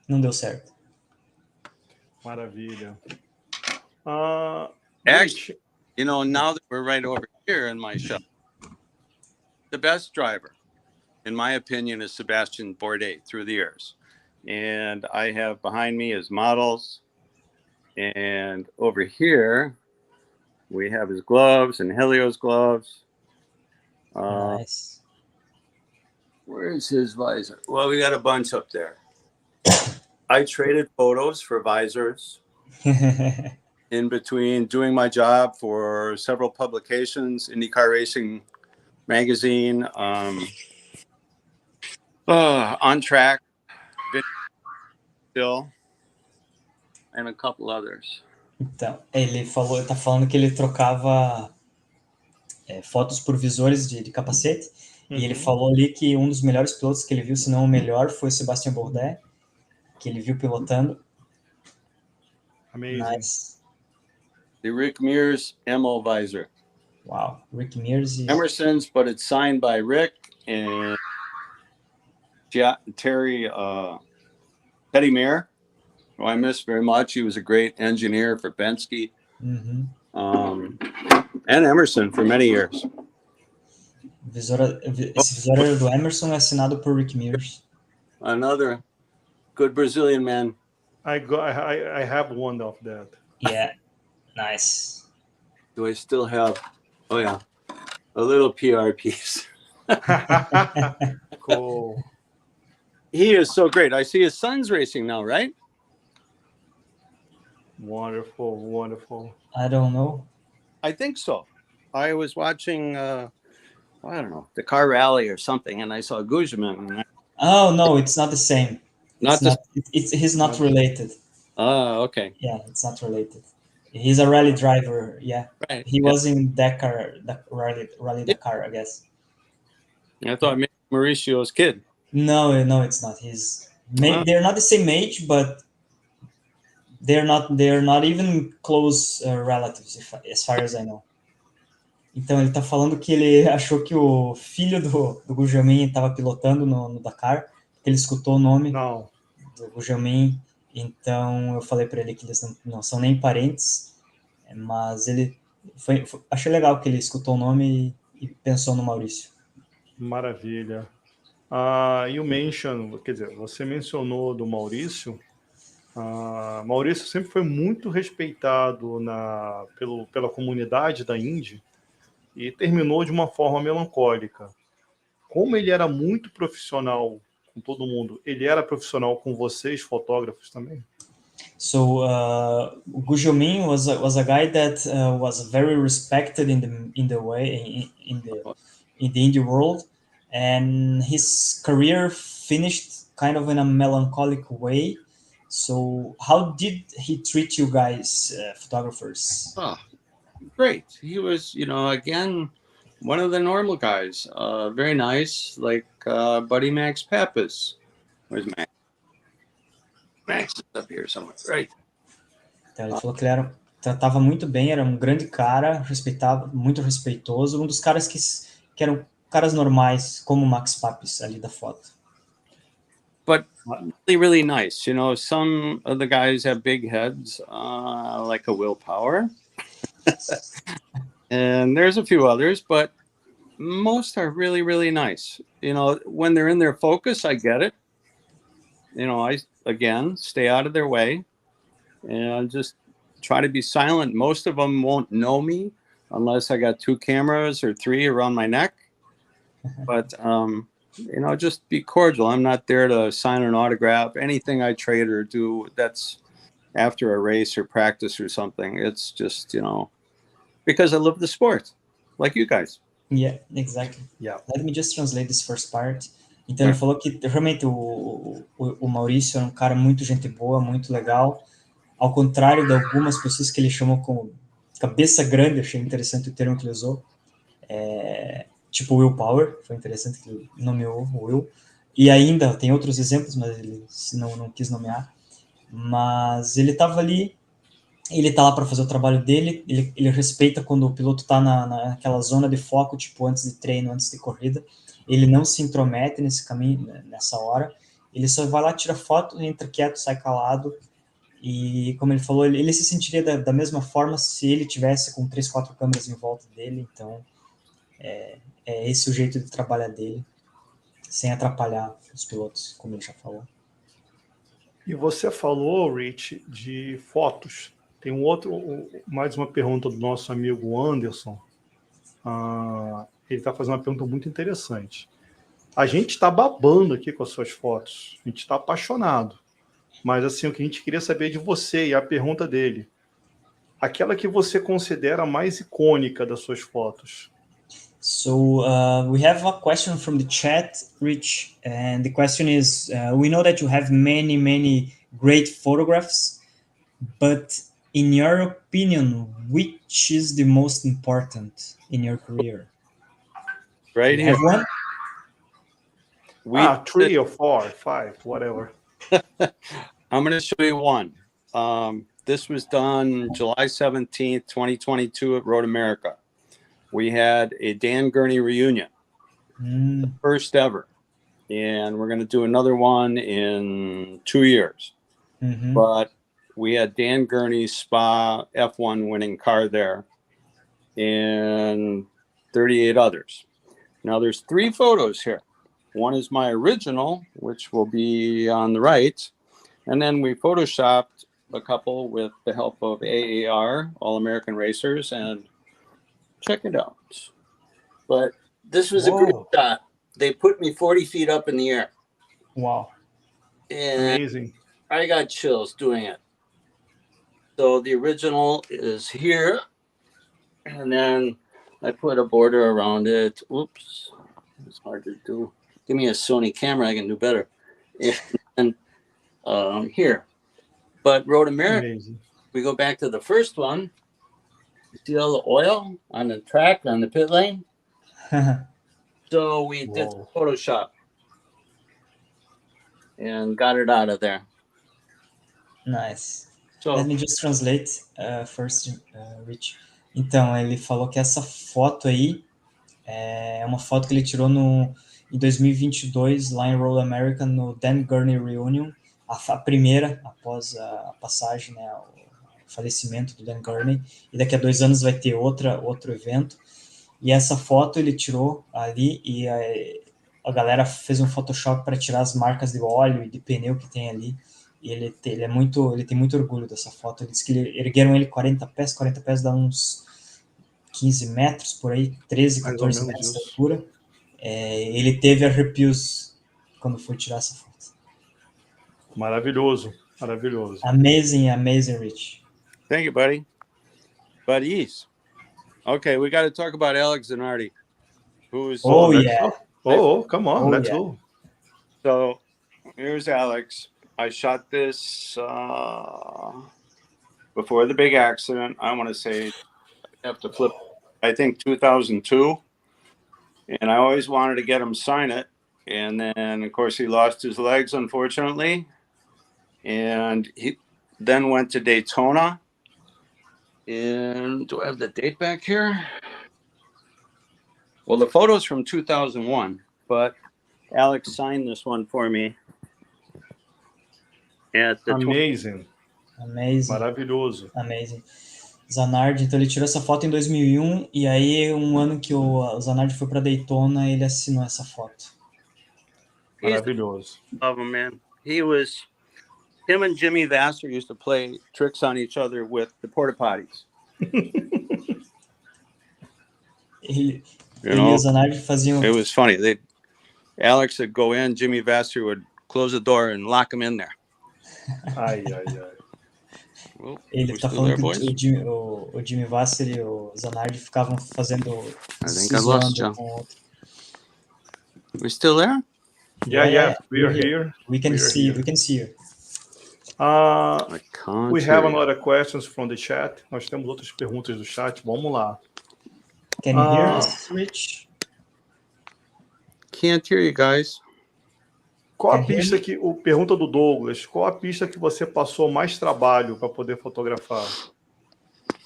Não deu certo. Maravilha. Actually, now that we're right over here in my shop, the best driver, in my opinion, is Sebastian Bourdais through the years. And I have behind me his models. And over here, we have his gloves and Helio's gloves. Nice. Where's his visor? Well, we got a bunch up there. I traded photos for visors in between doing my job for several publications, IndyCar Racing Magazine, On Track, Still, and a couple others. Então, ele tá falando que ele trocava fotos por visores de capacete, e ele falou ali que um dos melhores pilotos que ele viu, se não o melhor, foi o Sebastian Bourdais, que ele viu pilotando. Amazing. Nice. The Rick Mears Ammo visor. Wow, Rick Mears. Emerson's, but it's signed by Rick and Teddy Mayer, who I miss very much. He was a great engineer for Penske. And Emerson for many years. Esse visor do Emerson é assinado por Rick Mears. Another good Brazilian man. I have one of that. Yeah, nice. Do I still have? Oh yeah, a little PR piece. Cool. He is so great. I see his son's racing now, right? Wonderful, wonderful. I don't know. I think so. I was watching, I don't know, the car rally or something, and I saw Gugelmin. Oh no, it's not the same. He's not related. Oh, okay. Yeah, it's not related. He's a rally driver. Yeah, right. He was in Dakar, rally Dakar, I guess. I thought maybe Mauricio's kid. No, it's not. They're not the same age, but they're not even close relatives, as far as I know. Então ele tá falando que ele achou que o filho do Gugelmin estava pilotando no Dakar, que ele escutou o nome Não. do Gugelmin. Então eu falei para ele que eles não são nem parentes, mas ele achei legal que ele escutou o nome e pensou no Maurício. Maravilha. Quer dizer, você mencionou do Maurício. Maurício sempre foi muito respeitado pela comunidade da Indy e terminou de uma forma melancólica. Como ele era muito profissional com todo mundo, ele era profissional com vocês, fotógrafos também? So Gugelmin was a guy that was very respected in the Indy world, and his career finished kind of in a melancholic way. So how did he treat you guys, photographers? Oh, great. He was, again, one of the normal guys. Very nice, like buddy Max Pappas. Where's Max? Max is up here somewhere, right? Então ele falou que ele tratava muito bem, era um grande cara, muito respeitoso, um dos caras que eram caras normais, como o Max Pappas ali da foto. But really, really nice. Some of the guys have big heads, like a Willpower. And there's a few others, but most are really, really nice. When they're in their focus, I get it. I, again, stay out of their way and just try to be silent. Most of them won't know me unless I got 2 cameras or 3 around my neck. But, just be cordial. I'm not there to sign an autograph. Anything I trade or do, that's after a race or practice or something. It's just, because I love the sport, like you guys. Yeah, exactly. Yeah. Let me just translate this first part. Então ele falou que realmente o Maurício é um cara muito gente boa, muito legal, ao contrário de algumas pessoas que ele chamou com cabeça grande. Achei interessante o termo que ele usou, tipo Willpower, foi interessante que ele nomeou o Will, e ainda tem outros exemplos, mas ele não quis nomear. Mas ele estava ali, ele tá lá para fazer o trabalho dele, ele respeita quando o piloto tá naquela zona de foco, tipo antes de treino, antes de corrida. Ele não se intromete nesse caminho, nessa hora. Ele só vai lá, tira foto, entra quieto, sai calado. E, como ele falou, ele se sentiria da mesma forma se ele tivesse com 3, 4 câmeras em volta dele. Então, é esse o jeito de trabalhar dele, sem atrapalhar os pilotos, como ele já falou. E você falou, Rich, de fotos. Tem mais uma pergunta do nosso amigo Anderson. Ele está fazendo uma pergunta muito interessante. A gente está babando aqui com as suas fotos. A gente está apaixonado. Mas assim, o que a gente queria saber de você e a pergunta dele. Aquela que você considera mais icônica das suas fotos. So we have a question from the chat, Rich, and the question is, we know that you have many, many great photographs, but in your opinion, which is the most important in your career? Right here. Have one? 3 or 4, 5, whatever. I'm going to show you one. This was done July 17th, 2022 at Road America. We had a Dan Gurney reunion, the first ever. And we're going to do another one in 2 years. Mm-hmm. But we had Dan Gurney's Spa F1 winning car there and 38 others. Now there's 3 photos here. One is my original, which will be on the right. And then we photoshopped a couple with the help of AAR, All American Racers, and check it out. But this was a great shot. They put me 40 feet up in the air. Wow. And amazing. I got chills doing it. So the original is here. And then I put a border around it. Oops. It's hard to do. Give me a Sony camera, I can do better. And here. But Road America, amazing. We go back to the first one. You see all the oil on the track, on the pit lane? So we did Photoshop and got it out of there. Nice. So, let me just translate first, Rich. Então, ele falou que essa foto aí é uma foto que ele tirou em 2022, lá em Road America, no Dan Gurney Reunion, a primeira, após a passagem, né, o falecimento do Dan Gurney, e daqui a 2 anos vai ter outro evento, e essa foto ele tirou ali, e a galera fez um Photoshop para tirar as marcas de óleo e de pneu que tem ali, e ele tem muito orgulho dessa foto. Ele disse que ergueram ele 40 pés dá uns 15 metros por aí, 13, 14 metros de altura. Ele teve arrepios quando foi tirar essa foto. Maravilhoso. Amazing, Rich. thank you, buddy. Buddies. Okay, we got to talk about Alex Zanardi, who's... Yeah. Come on, let's go. So, here's Alex. I shot this before the big accident. I want to say, I have to flip, I think 2002. And I always wanted to get him sign it. And then, of course, he lost his legs, unfortunately. And he then went to Daytona. And do I have the date back here? Well, the photo's from 2001, but Alex signed this one for me. At the Amazing. Maravilhoso. Amazing. Zanardi, então ele tirou essa foto em 2001, e aí um ano que o Zanardi foi para Daytona, ele assinou essa foto. Maravilhoso. Of him, man. Him and Jimmy Vassar used to play tricks on each other with the porta potties. Ele e o Zanardi faziam... It was funny. Alex would go in, Jimmy Vassar would close the door and lock him in there. Ai. Well, ele tá falando que o Jimmy Vassar e o Zanardi ficavam fazendo... I think I lost you. We still there? Yeah. We are here. We can see you. We have another questions from the chat. Nós temos outras perguntas do chat. Vamos lá. Can you hear us, Rich? Can't hear you guys. Qual a pista que... Pergunta do Douglas. Qual a pista que você passou mais trabalho para poder fotografar?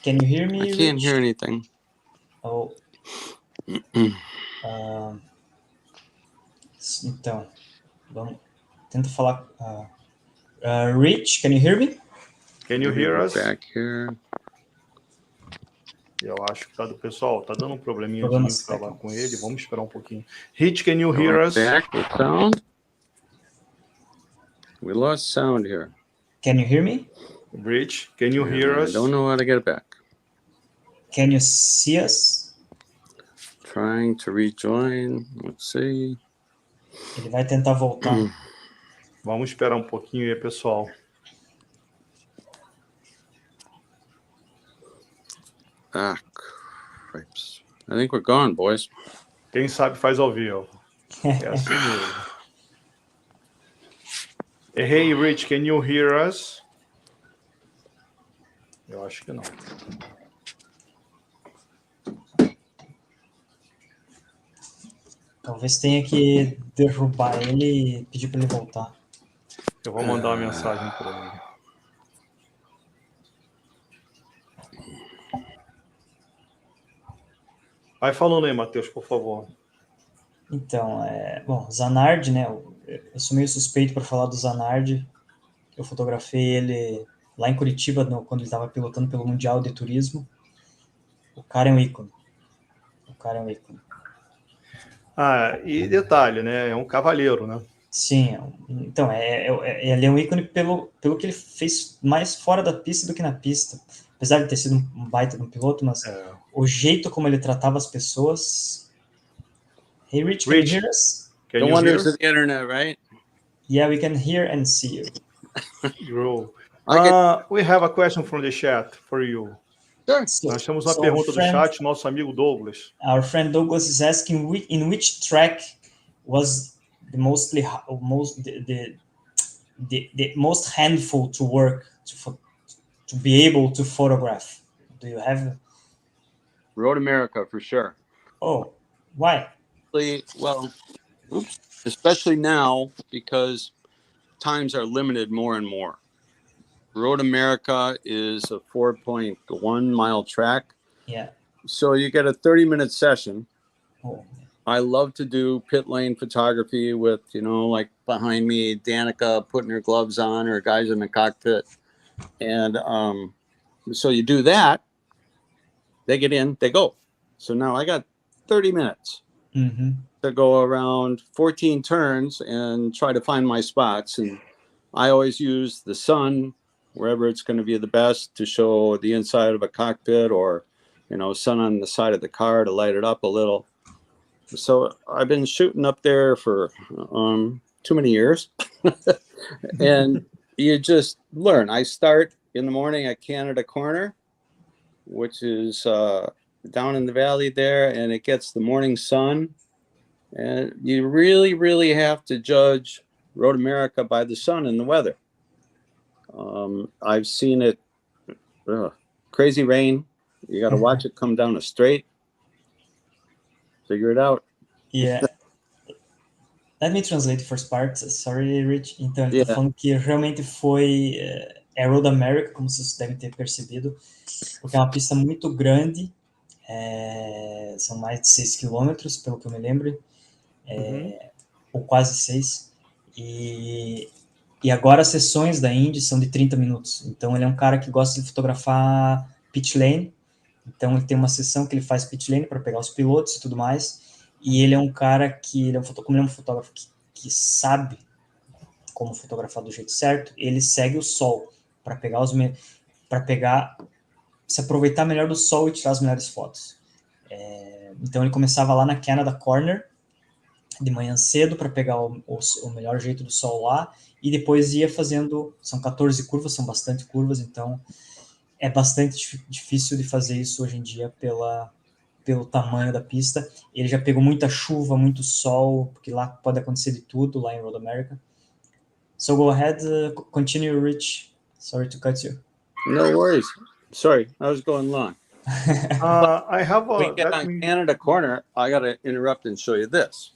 Can you hear me, I can't Rich? hear anything. Oh. Então, vamos... Tenta falar... Rich, can you hear me? Can you hear us? Back here. Eu acho que pessoal, tá dando um probleminha aqui de falar com ele. Vamos esperar um pouquinho. Rich, can you hear us? Back with sound. We lost sound here. Can you hear me? Rich, can you hear us? I don't know how to get it back. Can you see us? Trying to rejoin. Let's see. Ele vai tentar voltar. Vamos esperar um pouquinho aí, pessoal. Cripes. I think we're gone, boys. Quem sabe faz ao vivo. É assim mesmo. Hey, Rich, can you hear us? Eu acho que não. Talvez tenha que derrubar ele e pedir para ele voltar. Eu vou mandar uma mensagem para ele. Vai falando aí, Matheus, por favor. Então, bom, Zanardi, né? Eu sou meio suspeito para falar do Zanardi. Eu fotografei ele lá em Curitiba, quando ele estava pilotando pelo Mundial de Turismo. O cara é um ícone. E detalhe, né? É um cavaleiro, né? Sim, então, ele é um ícone pelo que ele fez mais fora da pista do que na pista. Apesar de ter sido um baita de um piloto, mas o jeito como ele tratava as pessoas... Hey, Rich, can you hear us? The wonders of the internet, right? Yeah, we can hear and see you. We have a question from the chat for you. Sure. Nós temos uma pergunta do chat, nosso amigo Douglas. Our friend Douglas is asking in which track was the most handful to work to be able to photograph. Do you have? Road America for sure. Oh, why? Well, especially now because times are limited more and more. Road America is a 4.1 mile track. Yeah. So you get a 30-minute session. Oh. I love to do pit lane photography with, like behind me, Danica putting her gloves on, or guys in the cockpit. And so you do that. They get in, they go. So now I got 30 minutes to go around 14 turns and try to find my spots. And I always use the sun, wherever it's going to be the best, to show the inside of a cockpit, or, sun on the side of the car to light it up a little. So I've been shooting up there for too many years. And you just learn. I start in the morning at Canada Corner, which is down in the valley there, and it gets the morning sun. And you really, really have to judge Road America by the sun and the weather. I've seen it, crazy rain. You got to watch it come down a straight. Figure it out. Yeah. Let me translate the first part. Sorry, Rich. Então, ele tá falando que realmente foi Road America, como vocês devem ter percebido, porque é uma pista muito grande, são mais de 6 quilômetros, pelo que eu me lembro, ou quase 6, e agora as sessões da Indy são de 30 minutos, então ele é um cara que gosta de fotografar pit lane, então ele tem uma sessão que ele faz pit lane para pegar os pilotos e tudo mais, e ele é um cara que, como ele é um fotógrafo que sabe como fotografar do jeito certo, ele segue o sol para se aproveitar melhor do sol e tirar as melhores fotos. Então ele começava lá na Canada Corner, de manhã cedo, para pegar o melhor jeito do sol lá, e depois ia fazendo, são 14 curvas, são bastante curvas, então é bastante difícil de fazer isso hoje em dia pelo tamanho da pista. Ele já pegou muita chuva, muito sol, porque lá pode acontecer de tudo, lá em Road America. So go ahead, continue, Rich. Sorry to cut you. No worries. Sorry, I was going long. I have a... We get on Canada Corner, I got to interrupt and show you this.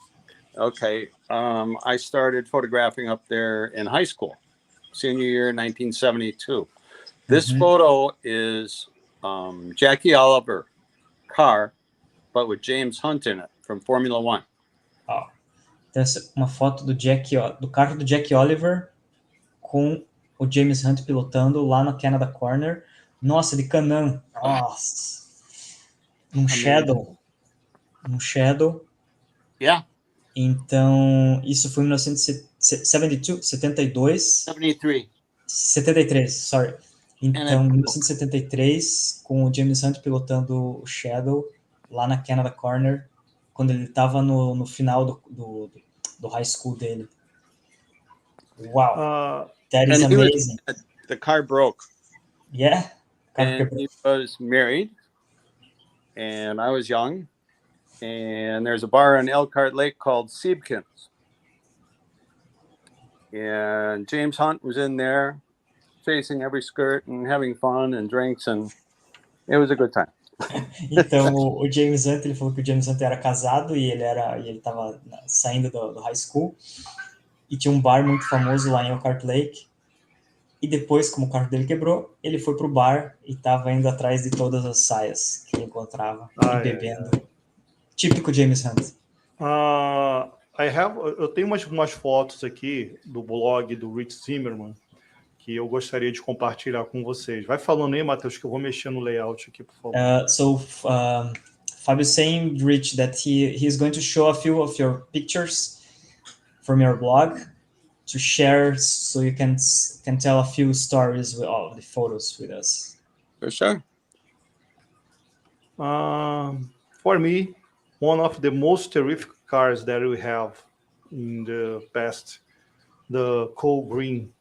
Okay, I started photographing up there in high school, senior year, 1972. This photo is Jackie Oliver car, but with James Hunt in it from Formula One. Oh. Então, essa é uma foto do carro do Jack Oliver com o James Hunt pilotando lá no Canada Corner. Nossa, de Canaan. Nossa. Num shadow. Yeah. Então, isso foi em 1972, 73, sorry. Então, em 1973, com o James Hunt pilotando o Shadow lá na Canada Corner, quando ele estava no final do high school dele. Wow. That is amazing. The car broke. Yeah. And he was married, and I was young. And there's a bar in Elkhart Lake called Siebkins. And James Hunt was in there chasing every skirt and having fun and drinks, and it was a good time. Então, o James Hunt, ele falou que o James Hunt era casado e ele estava saindo do high school e tinha um bar muito famoso lá em Elkhart Lake. E depois, como o carro dele quebrou, ele foi pro bar e estava indo atrás de todas as saias que ele encontrava e bebendo. Típico James Hunt. Eu tenho umas fotos aqui do blog do Rich Zimmermann que eu gostaria de compartilhar com vocês. Vai falando aí, Matheus, que eu vou mexer no layout aqui, por favor. Fabio's saying, Rich, that he's going to show a few of your pictures from your blog to share, so you can tell a few stories of the photos with us. For sure. For me, one of the most terrific cars that we have in the past, the coal green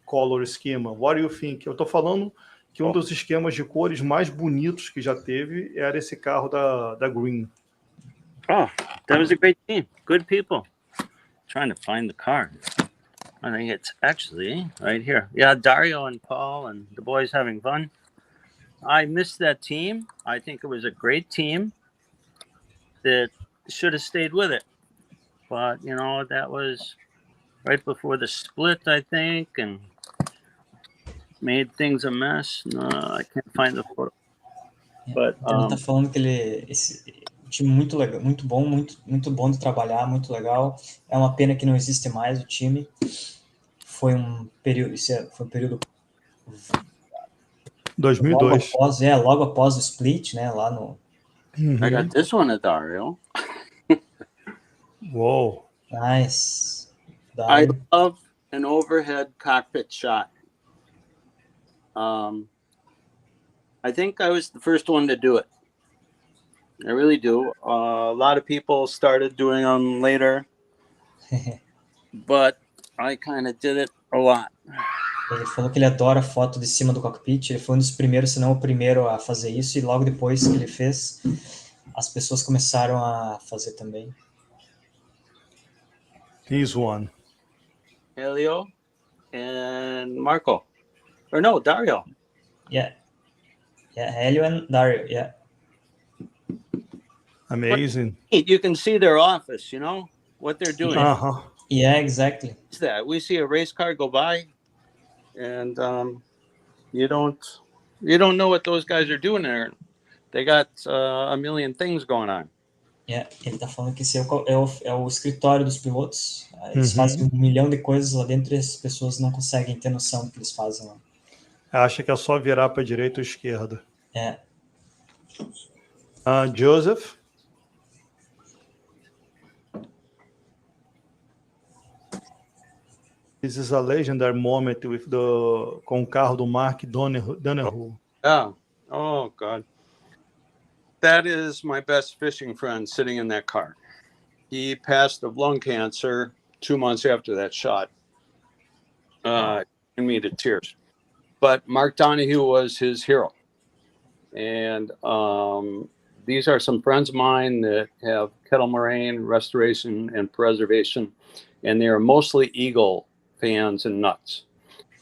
color schema. What do you think? Eu tô falando que um dos esquemas de cores mais bonitos que já teve era esse carro da Green. Oh, that was a great team. Good people. Trying to find the car. I think it's actually right here. Yeah, Dario and Paul and the boys having fun. I missed that team. I think it was a great team that should have stayed with it. But, that was right before the split, I think. And made things a mess. No, I can't find the photo. But Ele tá falando que esse time muito legal, muito bom de trabalhar, muito legal. É uma pena que não existe mais o time. Foi um período 2002. logo após o split, né, lá no... I got this one at Dario. Whoa. Nice. I love an overhead cockpit shot. I think I was the first one to do it. I really do. A lot of people started doing them later, but I kind of did it a lot. Ele falou que ele adora foto de cima do cockpit. Ele foi um dos primeiros, se não o primeiro a fazer isso, e logo depois que ele fez, as pessoas começaram a fazer também. He's one. Helio and Marco. Or no, Dario. Yeah, Helio and Dario, yeah. Amazing. You can see their office, you know, what they're doing. Uh-huh. Yeah, exactly. It's that. We see a race car go by, and you don't know what those guys are doing there. They got a million things going on. Yeah, ele tá falando que esse é o escritório dos pilotos. Eles fazem 1 milhão de coisas lá dentro e as pessoas não conseguem ter noção do que eles fazem lá. Acha que é só virar para direita ou esquerda. É. Joseph? This is a legendary moment com o carro do Mark Donohue. Oh, God. That is my best fishing friend sitting in that car. He passed of lung cancer 2 months after that shot. And me to tears. But Mark Donohue was his hero. And these are some friends of mine that have kettle moraine restoration and preservation. And they are mostly Eagle fans and nuts.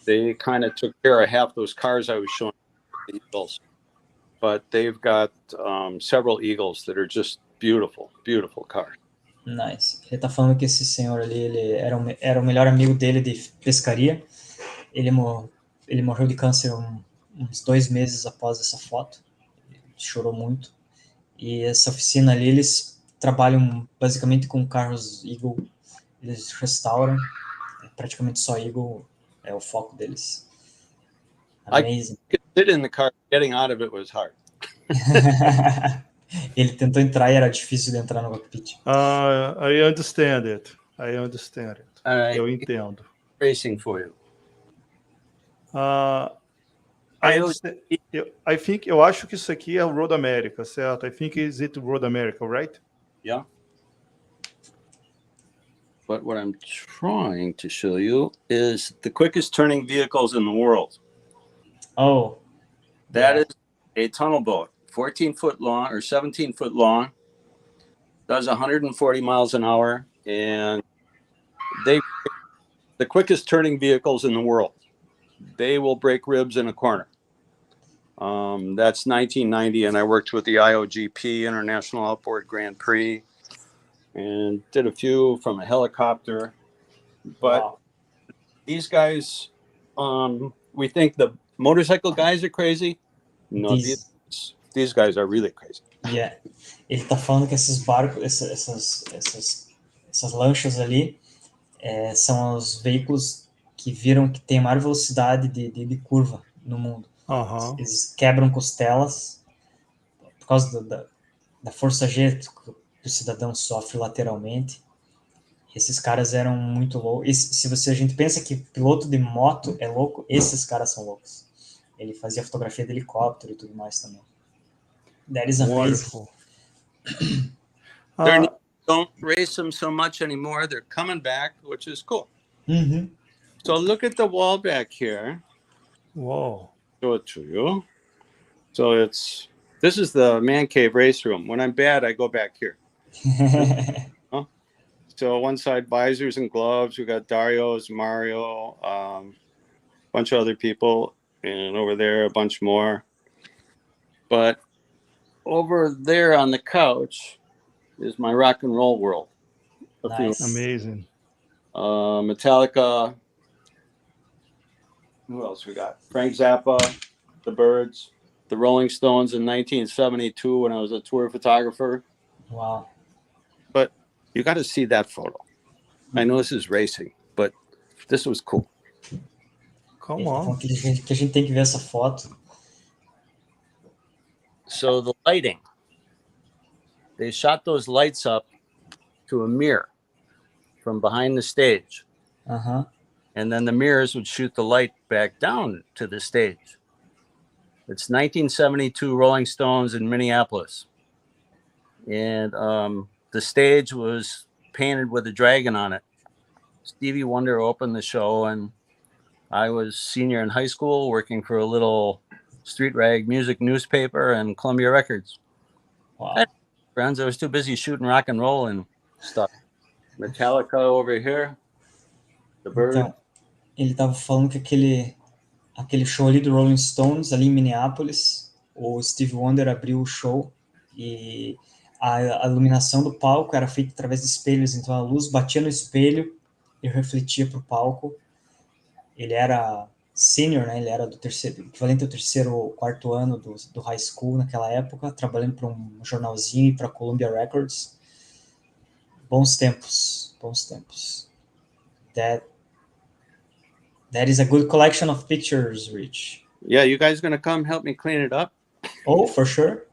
They kind of took care of half those cars I was showing, the Eagles. But they've got several Eagles that are just beautiful, beautiful cars. Nice. Ele tá falando que esse senhor ali, ele era o melhor amigo dele de pescaria. Ele morreu de câncer uns 2 meses após essa foto. Ele chorou muito. E essa oficina ali, eles trabalham basicamente com carros Eagle. Eles restauram. Praticamente só Eagle é o foco deles. Amazing. I could sit in the car. Getting out of it was hard. Ele tentou entrar e era difícil de entrar no cockpit. I understand it. Right. Eu entendo. Racing for you. Eu acho que isso aqui é o Road America, certo? I think it's it Road America, right? Yeah. But what I'm trying to show you is the quickest turning vehicles in the world. Oh. That is a tunnel boat, 14-foot long or 17-foot long, does 140 miles an hour, and the quickest turning vehicles in the world. They will break ribs in a corner. That's 1990, and I worked with the IOGP, International Outboard Grand Prix, and did a few from a helicopter. But these guys, we think the motorcycle guys are crazy. No, these guys are really crazy. Yeah. Ele tá falando que esses barcos, essas lanchas ali, são os veículos que viram que tem maior velocidade de curva no mundo. Eles quebram costelas por causa da força G que o cidadão sofre lateralmente. Esses caras eram muito loucos. Se a gente pensa que piloto de moto é louco, esses caras são loucos. Ele fazia fotografia de helicóptero e tudo mais também. That is amazing. They don't race them so much anymore. They're coming back, which is cool. Mm-hmm. So look at the wall back here. Whoa. Show it to you. So this is the man cave race room. When I'm bad, I go back here. So one side visors and gloves. We got Dario's, Mario, a bunch of other people, and over there a bunch more. But over there on the couch is my rock and roll world. Nice. Amazing. Metallica, Who else we got? Frank Zappa, the Byrds, the Rolling Stones in 1972 when I was a tour photographer. Uau. But you got to see that photo. I know this is racing, but this was cool. Come Ele tá on. falando que a gente tem que ver essa foto. So the lighting, they shot those lights up to a mirror from behind the stage. Aham. And then the mirrors would shoot the light back down to the stage. It's 1972 Rolling Stones in Minneapolis. And the stage was painted with a dragon on it. Stevie Wonder opened the show, and I was senior in high school working for a little street rag music newspaper and Columbia Records. Uau. I had friends, I was too busy shooting rock and roll and stuff. Metallica over here. The Bird. Então, ele tava falando que aquele show ali do Rolling Stones, ali em Minneapolis, o Steve Wonder abriu o show e a iluminação do palco era feita através de espelhos, então a luz batia no espelho e refletia para o palco. Ele era senior, né? Ele era do terceiro, equivalente ao terceiro ou quarto ano do high school naquela época, trabalhando para um jornalzinho e para a Columbia Records. Bons tempos, bons tempos. That is a good collection of pictures, Rich. Yeah, you guys gonna come help me clean it up? Oh, for sure.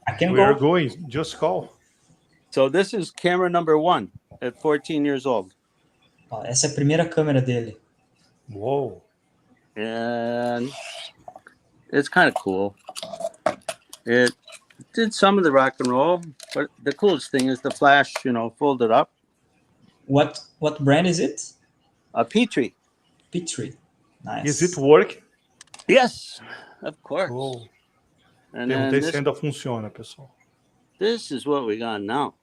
I can We are go. going. Just call. So this is camera number 1 at 14 years old. Ó, essa é a primeira câmera dele. Whoa. And it's kind of cool. It did some of the rock and roll, but the coolest thing is the flash, folded up. What brand is it? A Petrie. Petrie. Nice. Is it work? Yes, of course. Oh. And then Perguntei se ainda funciona, pessoal. this is what we got now.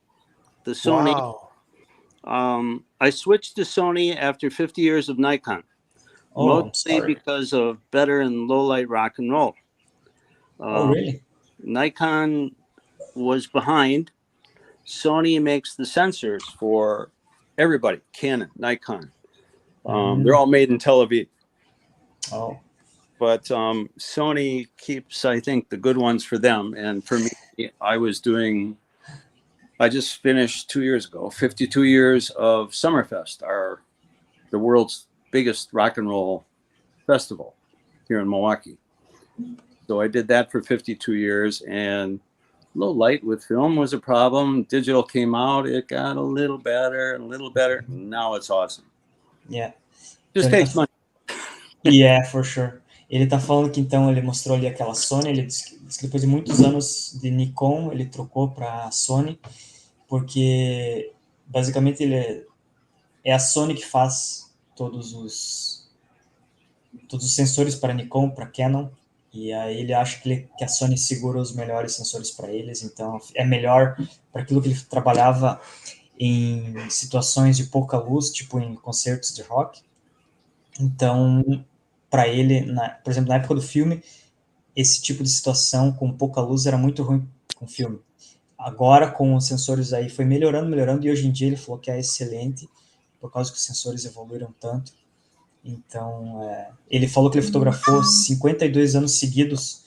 The Sony. Wow. I switched to Sony after 50 years of Nikon. Oh, I'm Mostly sorry. because of better and low light rock and roll. Oh, really? Nikon was behind. Sony makes the sensors for everybody. Canon, Nikon. They're all made in Tel Aviv. Oh, But Sony keeps, I think, the good ones for them. And for me, I just finished 2 years ago, 52 years of Summerfest, the world's biggest rock and roll festival here in Milwaukee. So I did that for 52 years, and low light with film was a problem. Digital came out, it got a little better and a little better. Now it's awesome. yeah. Just Então, takes money. Yeah, for sure. Ele tá falando que então ele mostrou ali aquela Sony, ele disse que depois de muitos anos de Nikon, ele trocou para Sony, porque basicamente é a Sony que faz todos os sensores para Nikon, para Canon, e aí ele acha que a Sony segura os melhores sensores para eles, então é melhor para aquilo que ele trabalhava em situações de pouca luz, tipo em concertos de rock. Então, para ele, por exemplo, na época do filme, esse tipo de situação com pouca luz era muito ruim com o filme. Agora, com os sensores aí, foi melhorando, e hoje em dia ele falou que é excelente, por causa que os sensores evoluíram tanto. Então, ele falou que ele fotografou 52 anos seguidos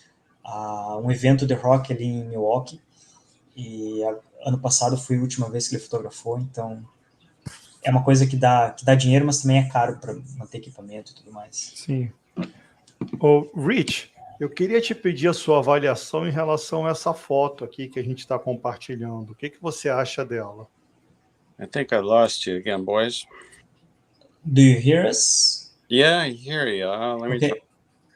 um evento de rock ali em Milwaukee, e ano passado foi a última vez que ele fotografou, então é uma coisa que dá dinheiro, mas também é caro para manter equipamento e tudo mais. Sim. Ô, Rich, eu queria te pedir a sua avaliação em relação a essa foto aqui que a gente está compartilhando. O que você acha dela? I think I lost you again, boys. Do you hear us? Yeah, I hear you. Let me try.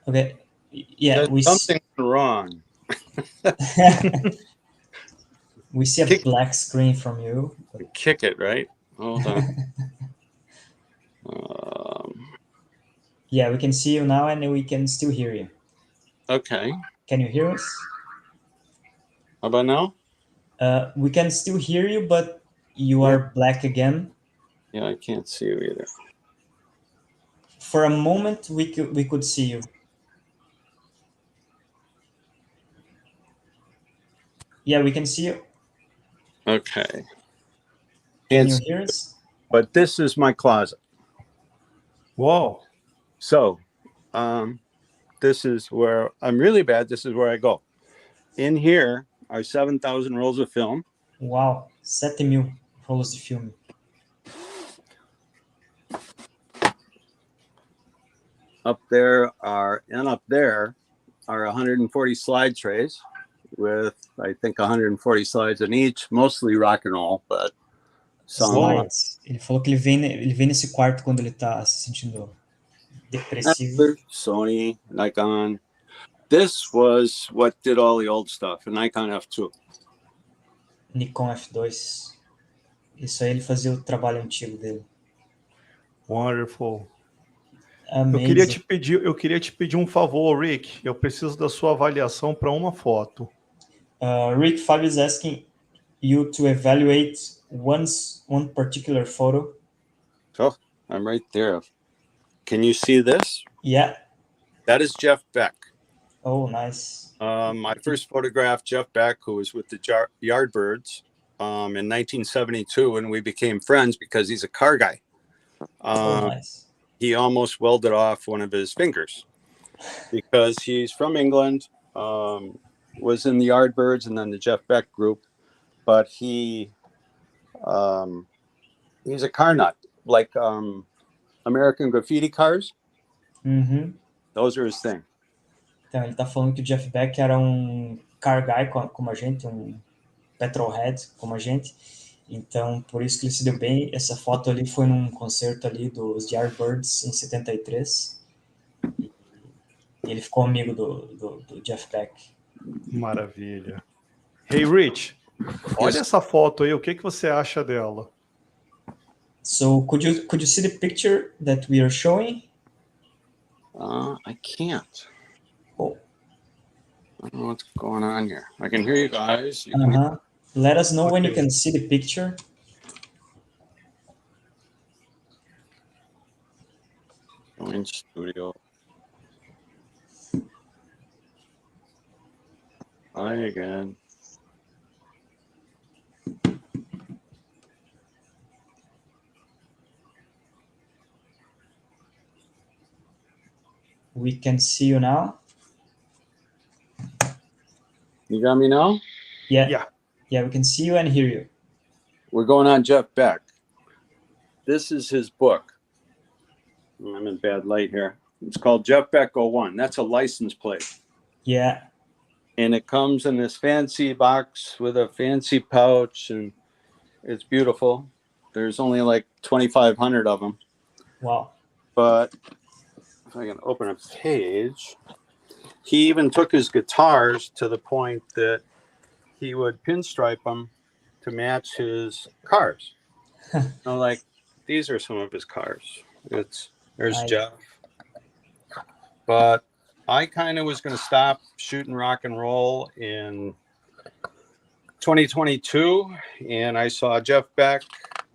Okay. Yeah, There's something wrong. We see a black screen from you. Kick it, right? Hold on. Yeah, we can see you now and we can still hear you. Okay. Can you hear us? How about now? We can still hear you, but you are black again. Yeah, I can't see you either. For a moment, we could see you. Yeah, we can see you. Okay. Can you hear us? But this is my closet. Uau! So this is where I'm really bad. This is where I go. In here are 7,000 rolls of film. Uau, 7.000 rolos de filme. Up there are 140 slide trays with, I think, 140 slides in each, mostly rock and roll, but some Slides. Ele falou que ele vem nesse quarto quando ele tá se sentindo depressivo. Sony, Nikon. This was what did all the old stuff, a Nikon F2. Nikon F2. Isso aí ele fazia o trabalho antigo dele. Wonderful. Amazing. Eu queria te pedir um favor, Rick. Eu preciso da sua avaliação para uma foto. Rick Fabio is asking you to evaluate one particular photo. Oh, I'm right there. Can you see this? Yeah. That is Jeff Beck. Oh, nice. My first photograph, Jeff Beck, who was with the Yardbirds in 1972, and we became friends because he's a car guy. Nice. He almost welded off one of his fingers because he's from England, was in the Yardbirds and then the Jeff Beck group, but he's a car nut, like American graffiti cars. Uhum. Those are his thing. Então, ele tá falando que o Jeff Beck era um car guy como a gente, um petrolhead como a gente. Então, por isso que ele se deu bem. Essa foto ali foi num concerto ali dos Yardbirds em 73. E ele ficou amigo do Jeff Beck. Maravilha. Hey, Rich, olha essa foto aí. O que você acha dela? So, could you see the picture that we are showing? I can't. Oh. I don't know what's going on here. I can hear you guys. Let us know when you can see the picture. Join studio. Hi again. We can see you now. You got me now? Yeah, we can see you and hear you. We're going on Jeff Beck. This is his book. I'm in bad light here. It's called Jeff Beck 01. That's a license plate. Yeah. And it comes in this fancy box with a fancy pouch, and it's beautiful. There's only like 2,500 of them. Wow. But if I can open a page, he even took his guitars to the point that he would pinstripe them to match his cars. I'm like, these are some of his cars. There's nice. Jeff. But I kind of was going to stop shooting rock and roll in 2022, and I saw Jeff Beck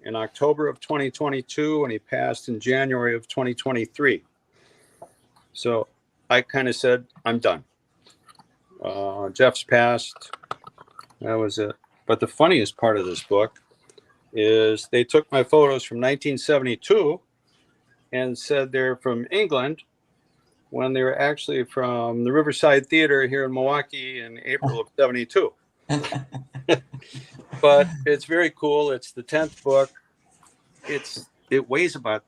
in October of 2022, and he passed in January of 2023. So I kind of said, I'm done. Jeff's passed. That was it. But the funniest part of this book is they took my photos from 1972 and said they're from England when they were actually from the Riverside Theater here in Milwaukee in April of 72. But it's very cool. It's the 10th book. It weighs about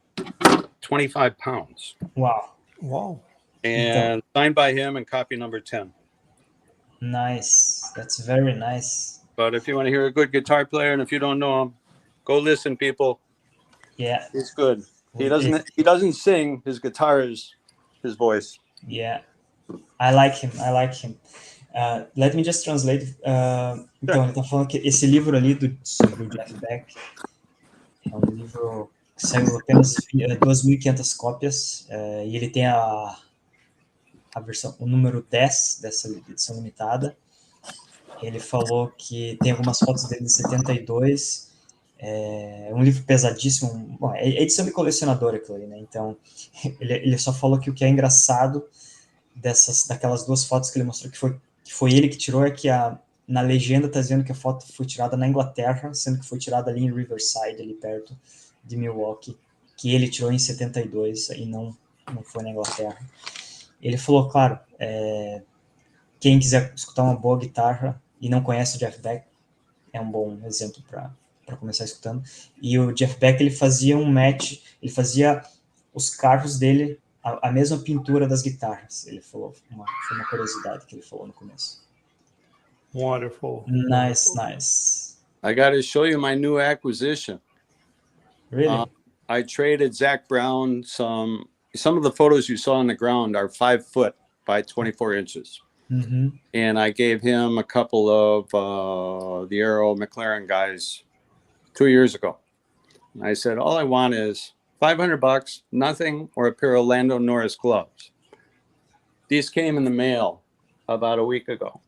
25 pounds. Wow. And signed by him and copy number 10. Nice. That's very nice. But if you want to hear a good guitar player, and if you don't know him, go listen, people. Yeah. He's good. He doesn't sing. His guitar is his voice. Yeah. I like him. Let me just translate. Então, ele tá falando que esse livro ali sobre o Jeff Beck é um livro que saiu apenas 2.500 cópias, e ele tem a versão, o número 10 dessa edição limitada. Ele falou que tem algumas fotos dele de 72. É um livro pesadíssimo. Bom, é edição de colecionador aquilo ali, né? Então, ele só falou que o que é engraçado daquelas duas fotos que ele mostrou que foi ele que tirou, é que na legenda está dizendo que a foto foi tirada na Inglaterra, sendo que foi tirada ali em Riverside, ali perto de Milwaukee, que ele tirou em 72 e não foi na Inglaterra. Ele falou, claro, quem quiser escutar uma boa guitarra e não conhece o Jeff Beck, é um bom exemplo para começar escutando. E o Jeff Beck, ele fazia um match, ele fazia os carros dele a mesma pintura das guitarras. Ele falou, foi uma curiosidade que ele falou no começo. Wonderful. Nice, nice. I got to show you my new acquisition. Really? I traded Zach Brown some of the photos you saw on the ground are 5 foot by 24 inches. Mm-hmm. And I gave him a couple of the Aero McLaren guys 2 years ago. And I said, all I want is $500, nothing, or a pair of Lando Norris gloves. These came in the mail about a week ago.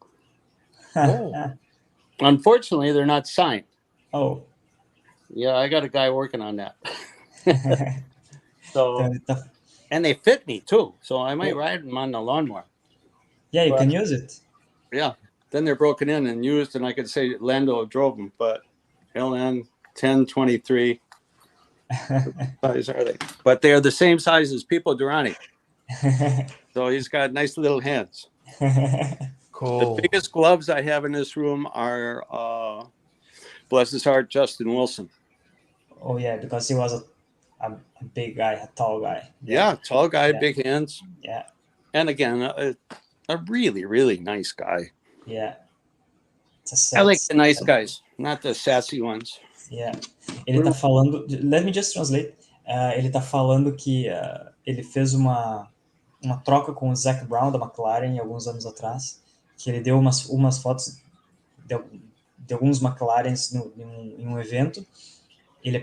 Oh. Unfortunately, they're not signed. Oh. Yeah, I got a guy working on that. So, and they fit me too. So I might ride them on the lawnmower. Yeah, you can use it. Yeah. Then they're broken in and used, and I could say Lando drove them, but LN 1023. Size are they? But they are the same size as Pipo Durrani. So he's got nice little hands. Cool. The biggest gloves I have in this room are, bless his heart, Justin Wilson. Oh, yeah, because he was a big guy, a tall guy. Yeah, tall guy, big hands. Yeah. And again, a really, really nice guy. Yeah. I like the nice guys, not the sassy ones. Yeah. Ele tá falando... Let me just translate. Ele tá falando que ele fez uma troca com o Zac Brown, da McLaren, alguns anos atrás, que ele deu umas fotos de alguns McLarens em um evento. Ele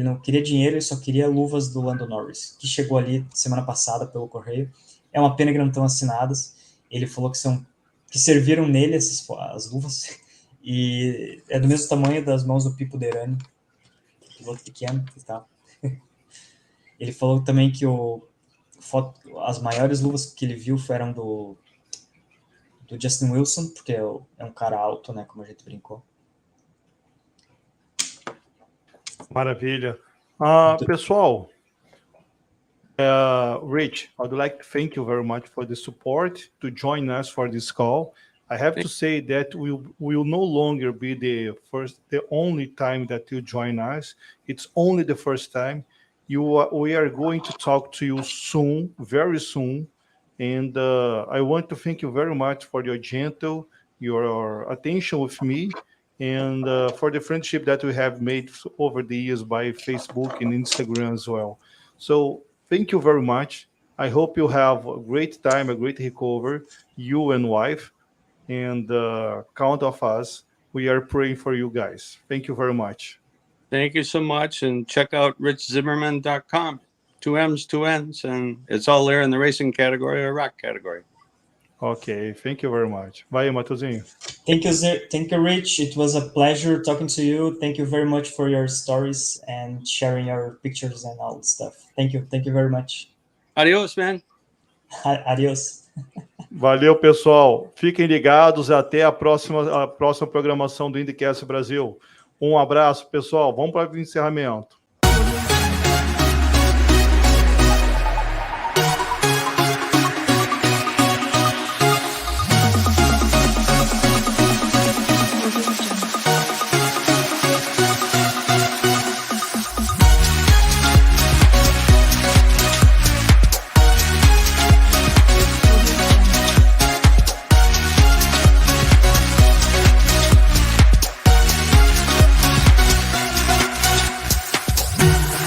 não queria dinheiro, ele só queria luvas do Lando Norris, que chegou ali semana passada pelo correio. É uma pena que não estão assinadas. Ele falou que serviram nele as luvas, e é do mesmo tamanho das mãos do Pipo Derani, piloto pequeno e tal. Ele falou também que as maiores luvas que ele viu eram do Justin Wilson, porque é um cara alto, né, como a gente brincou. Maravilha. Pessoal, Rich, I would like to thank you very much for the support to join us for this call. I have to say that we will no longer be the only time that you join us. It's only the first time. We are going to talk to you soon, very soon. And I want to thank you very much for your attention with me, and for the friendship that we have made over the years by Facebook and Instagram as well. So thank you very much. I hope you have a great time, a great recovery, you and wife, and count of us. We are praying for you guys. Thank you very much. Thank you so much. And check out richzimmermann.com. 2 M's, 2 N's, and it's all there in the racing category or rock category. Okay, thank you very much. Bye, Matosinho. Thank you, Rich. It was a pleasure talking to you. Thank you very much for your stories and sharing your pictures and all the stuff. Thank you very much. Adios, man. Adios. Valeu, pessoal. Fiquem ligados. Até a próxima programação do IndyCast Brasil. Um abraço, pessoal. Vamos para o encerramento.